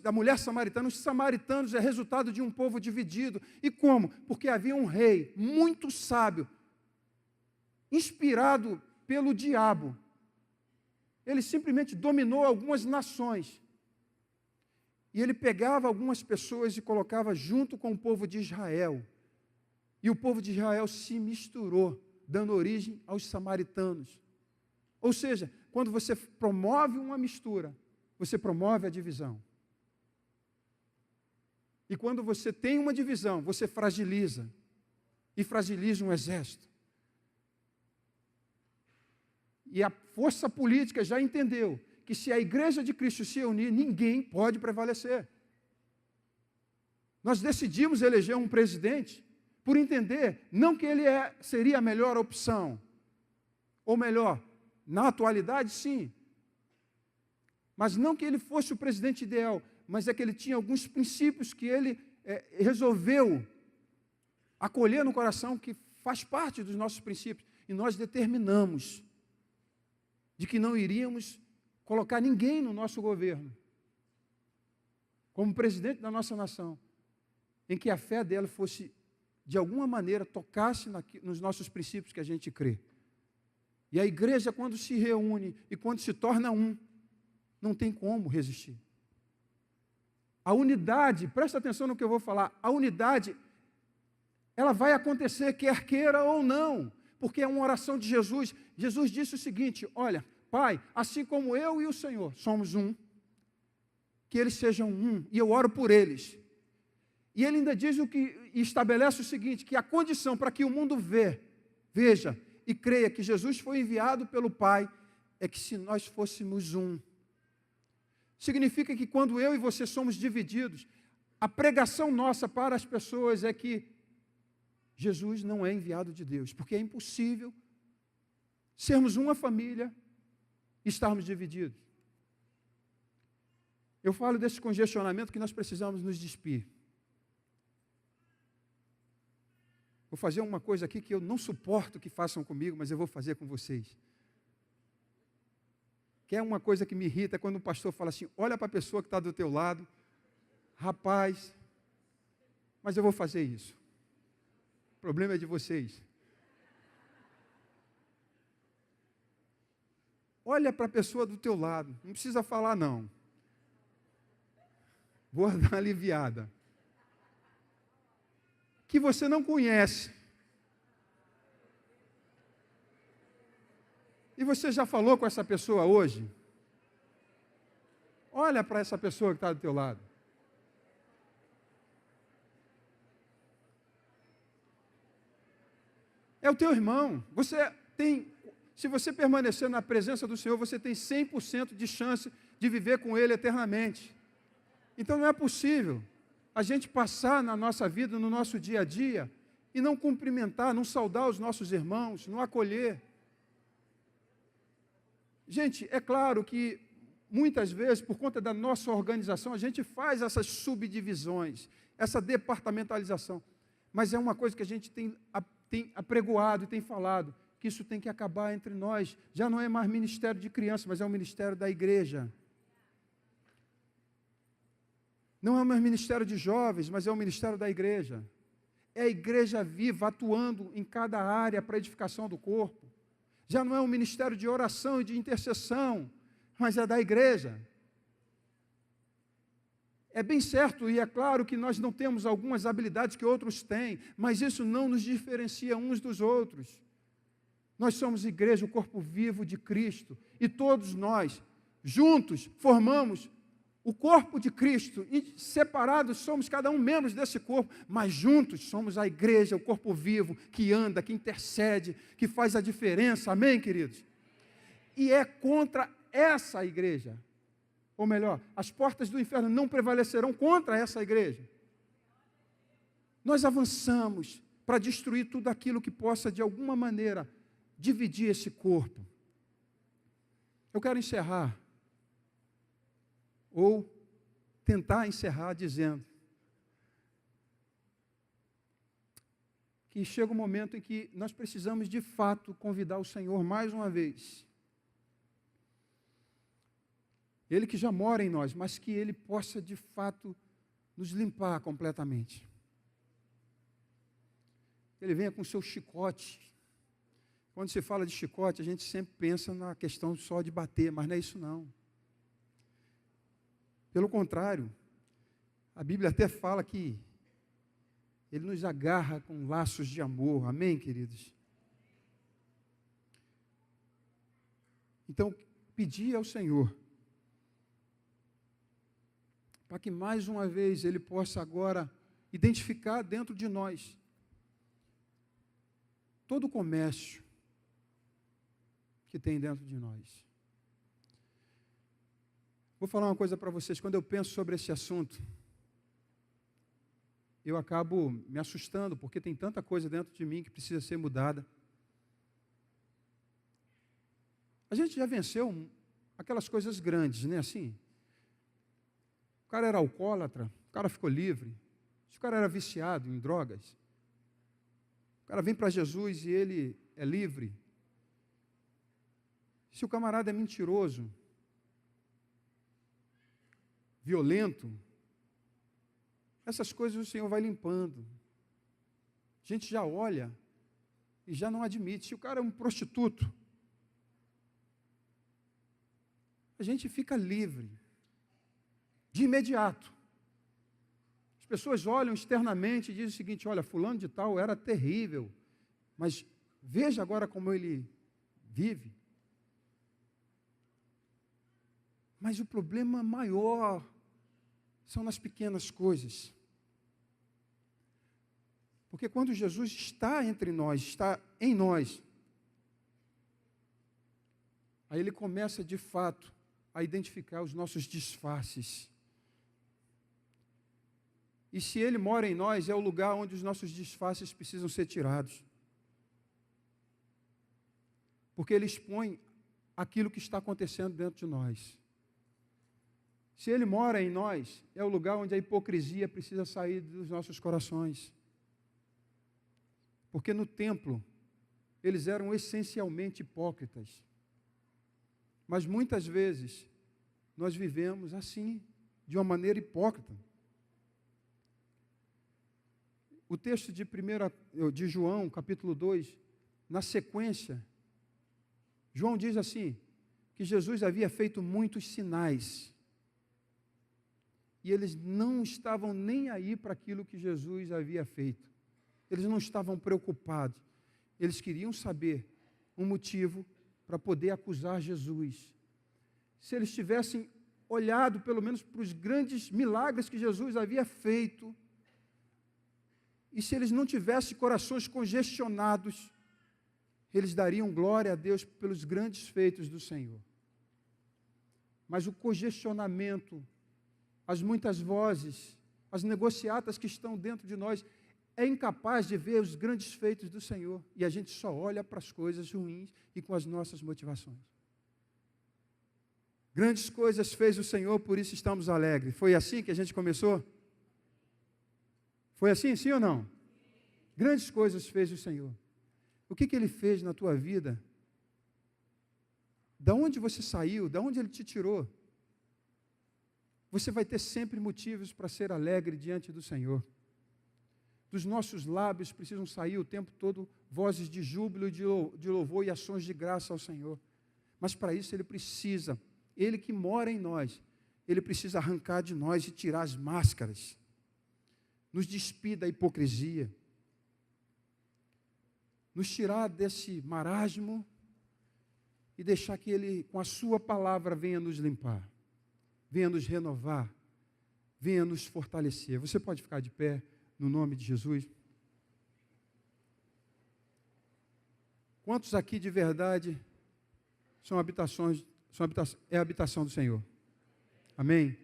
da mulher samaritana. Os samaritanos é resultado de um povo dividido. E como? Porque havia um rei muito sábio, inspirado pelo diabo. Ele simplesmente dominou algumas nações. E ele pegava algumas pessoas e colocava junto com o povo de Israel. E o povo de Israel se misturou, dando origem aos samaritanos. Ou seja, quando você promove uma mistura, você promove a divisão. E quando você tem uma divisão, você fragiliza. E fragiliza um exército. E a força política já entendeu que se a igreja de Cristo se unir, ninguém pode prevalecer. Nós decidimos eleger um presidente por entender, não que ele seria a melhor opção, ou melhor, na atualidade sim, mas não que ele fosse o presidente ideal, mas é que ele tinha alguns princípios que ele resolveu acolher no coração, que faz parte dos nossos princípios, e nós determinamos de que não iríamos colocar ninguém no nosso governo, como presidente da nossa nação, em que a fé dela fosse, de alguma maneira, tocasse nos nossos princípios que a gente crê. E a igreja, quando se reúne e quando se torna um, não tem como resistir. A unidade, presta atenção no que eu vou falar, a unidade, ela vai acontecer, quer queira ou não, porque é uma oração de Jesus. Jesus disse o seguinte: olha, Pai, assim como eu e o Senhor somos um, que eles sejam um, e eu oro por eles. E ele ainda diz e estabelece o seguinte, que a condição para que o mundo veja e creia que Jesus foi enviado pelo Pai, é que se nós fôssemos um. Significa que quando eu e você somos divididos, a pregação nossa para as pessoas é que Jesus não é enviado de Deus, porque é impossível sermos uma família e estarmos divididos. Eu falo desse congestionamento que nós precisamos nos despir. Vou fazer uma coisa aqui que eu não suporto que façam comigo, mas eu vou fazer com vocês. Que é uma coisa que me irrita, quando o pastor fala assim: olha para a pessoa que está do teu lado, rapaz, mas eu vou fazer isso. O problema é de vocês. Olha para a pessoa do teu lado, não precisa falar não. Vou dar uma aliviada. Que você não conhece. E você já falou com essa pessoa hoje? Olha para essa pessoa que está do teu lado. É o teu irmão. Se você permanecer na presença do Senhor, você tem 100% de chance de viver com Ele eternamente. Então não é possível a gente passar na nossa vida, no nosso dia a dia, e não cumprimentar, não saudar os nossos irmãos, não acolher. Gente, é claro que muitas vezes, por conta da nossa organização, a gente faz essas subdivisões, essa departamentalização. Mas é uma coisa que a gente tem apregoado e tem falado, que isso tem que acabar entre nós. Já não é mais ministério de criança, mas é o ministério da igreja. Não é mais ministério de jovens, mas é o ministério da igreja. É a igreja viva, atuando em cada área para a edificação do corpo. Já não é um ministério de oração e de intercessão, mas é da igreja. É bem certo e é claro que nós não temos algumas habilidades que outros têm, mas isso não nos diferencia uns dos outros. Nós somos igreja, o corpo vivo de Cristo, e todos nós, juntos, formamos o corpo de Cristo, e separados somos cada um membros desse corpo, mas juntos somos a igreja, o corpo vivo, que anda, que intercede, que faz a diferença, amém, queridos? E é contra essa igreja, ou melhor, as portas do inferno não prevalecerão contra essa igreja. Nós avançamos para destruir tudo aquilo que possa, de alguma maneira, dividir esse corpo. Eu quero encerrar, ou tentar encerrar dizendo que chega um momento em que nós precisamos de fato convidar o Senhor mais uma vez Ele que já mora em nós, mas que Ele possa, de fato, nos limpar completamente. Ele venha com o seu chicote. Quando se fala de chicote, a gente sempre pensa na questão só de bater, mas não é isso não. Pelo contrário, a Bíblia até fala que Ele nos agarra com laços de amor. Amém, queridos? Então, pedir ao Senhor para que mais uma vez Ele possa agora identificar dentro de nós todo o comércio que tem dentro de nós. Vou falar uma coisa para vocês, quando eu penso sobre esse assunto, eu acabo me assustando, porque tem tanta coisa dentro de mim que precisa ser mudada. A gente já venceu aquelas coisas grandes, né? Assim, o cara era alcoólatra, o cara ficou livre. Se o cara era viciado em drogas, o cara vem para Jesus e ele é livre. Se o camarada é mentiroso, violento, essas coisas o Senhor vai limpando. A gente já olha e já não admite. Se o cara é um prostituto, a gente fica livre, de imediato. As pessoas olham externamente e dizem o seguinte: olha, fulano de tal era terrível, mas veja agora como ele vive. Mas o problema maior são nas pequenas coisas. Porque quando Jesus está entre nós, está em nós, aí Ele começa de fato a identificar os nossos disfarces. E se Ele mora em nós, é o lugar onde os nossos disfarces precisam ser tirados. Porque Ele expõe aquilo que está acontecendo dentro de nós. Se Ele mora em nós, é o lugar onde a hipocrisia precisa sair dos nossos corações. Porque no templo, eles eram essencialmente hipócritas. Mas muitas vezes, nós vivemos assim, de uma maneira hipócrita. O texto de João, capítulo 2, na sequência, João diz assim, que Jesus havia feito muitos sinais. E eles não estavam nem aí para aquilo que Jesus havia feito. Eles não estavam preocupados. Eles queriam saber um motivo para poder acusar Jesus. Se eles tivessem olhado pelo menos para os grandes milagres que Jesus havia feito, e se eles não tivessem corações congestionados, eles dariam glória a Deus pelos grandes feitos do Senhor. Mas o congestionamento, as muitas vozes, as negociatas que estão dentro de nós, é incapaz de ver os grandes feitos do Senhor. E a gente só olha para as coisas ruins e com as nossas motivações. Grandes coisas fez o Senhor, por isso estamos alegres. Foi assim que a gente começou? Foi assim, sim ou não? Grandes coisas fez o Senhor. O que Ele fez na tua vida? Da onde você saiu? Da onde Ele te tirou? Você vai ter sempre motivos para ser alegre diante do Senhor. Dos nossos lábios precisam sair o tempo todo vozes de júbilo, de louvor e ações de graça ao Senhor. Mas para isso Ele que mora em nós, Ele precisa arrancar de nós e tirar as máscaras, nos despir da hipocrisia, nos tirar desse marasmo e deixar que Ele, com a sua palavra, venha nos limpar, venha nos renovar, venha nos fortalecer. Você pode ficar de pé no nome de Jesus? Quantos aqui de verdade é a habitação do Senhor? Amém?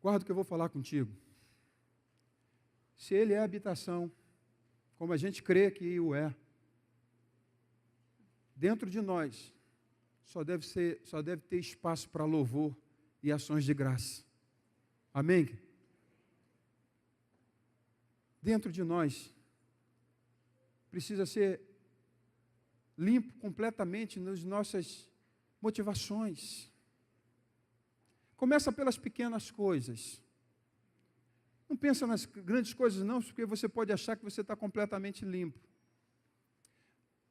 Guarda o que eu vou falar contigo. Se Ele é a habitação, como a gente crê que o é, dentro de nós, só deve ter espaço para louvor e ações de graça. Amém? Dentro de nós, precisa ser limpo completamente nas nossas motivações. Começa pelas pequenas coisas. Não pensa nas grandes coisas não, porque você pode achar que você está completamente limpo.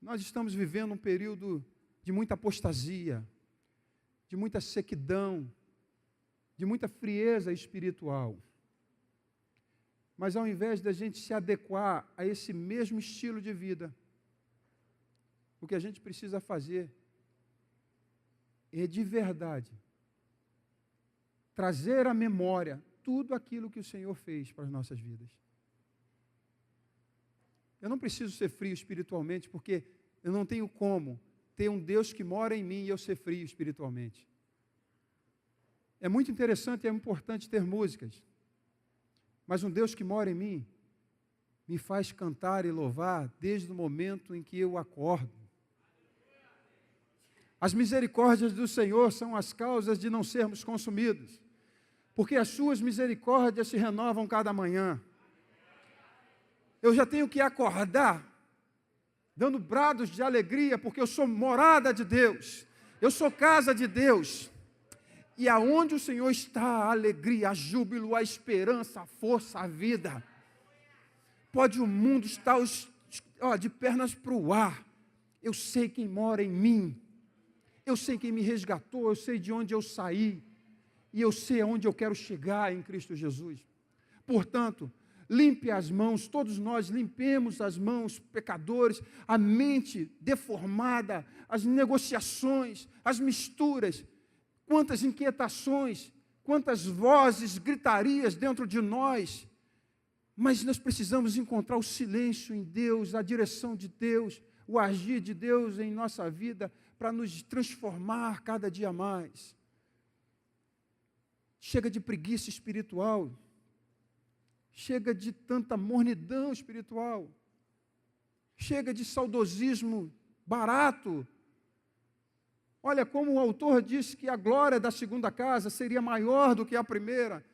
Nós estamos vivendo um período de muita apostasia, de muita sequidão, de muita frieza espiritual. Mas ao invés da gente se adequar a esse mesmo estilo de vida, o que a gente precisa fazer é de verdade trazer à memória tudo aquilo que o Senhor fez para as nossas vidas. Eu não preciso ser frio espiritualmente, porque eu não tenho como ter um Deus que mora em mim e eu ser frio espiritualmente. É muito interessante e é importante ter músicas, mas um Deus que mora em mim me faz cantar e louvar desde o momento em que eu acordo. As misericórdias do Senhor são as causas de não sermos consumidos, porque as suas misericórdias se renovam cada manhã. Eu já tenho que acordar dando brados de alegria, porque eu sou morada de Deus, eu sou casa de Deus, e aonde o Senhor está, a alegria, a júbilo, a esperança, a força, a vida. Pode o mundo estar de pernas para o ar, eu sei quem mora em mim, eu sei quem me resgatou, eu sei de onde eu saí, e eu sei aonde eu quero chegar em Cristo Jesus. Portanto, limpe as mãos, todos nós limpemos as mãos, pecadores, a mente deformada, as negociações, as misturas, quantas inquietações, quantas vozes, gritarias dentro de nós, mas nós precisamos encontrar o silêncio em Deus, a direção de Deus, o agir de Deus em nossa vida, para nos transformar cada dia mais. Chega de preguiça espiritual, chega de tanta mornidão espiritual, chega de saudosismo barato. Olha como o autor disse que a glória da segunda casa seria maior do que a primeira,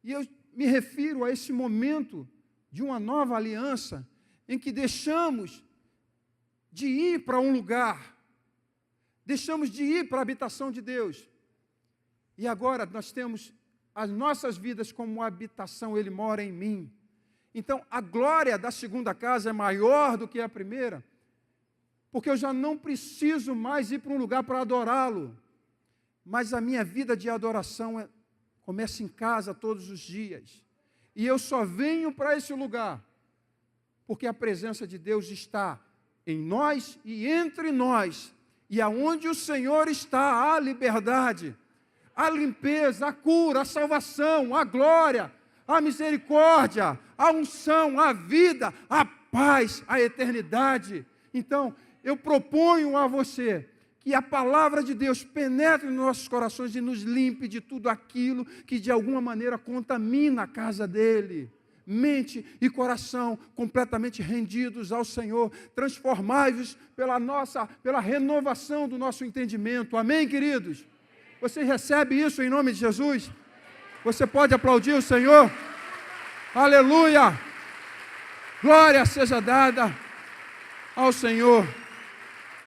e eu me refiro a esse momento de uma nova aliança, em que deixamos de ir para um lugar, deixamos de ir para a habitação de Deus, e agora nós temos as nossas vidas como habitação, Ele mora em mim. Então, a glória da segunda casa é maior do que a primeira, porque eu já não preciso mais ir para um lugar para adorá-lo, mas a minha vida de adoração começa em casa todos os dias, e eu só venho para esse lugar, porque a presença de Deus está em nós e entre nós, e aonde o Senhor está, há liberdade, a limpeza, a cura, a salvação, a glória, a misericórdia, a unção, a vida, a paz, a eternidade. Então, eu proponho a você que a palavra de Deus penetre nos nossos corações e nos limpe de tudo aquilo que de alguma maneira contamina a casa dele. Mente e coração completamente rendidos ao Senhor, transformai-vos pela renovação do nosso entendimento. Amém, queridos? Você recebe isso em nome de Jesus? Você pode aplaudir o Senhor? Aleluia! Glória seja dada ao Senhor.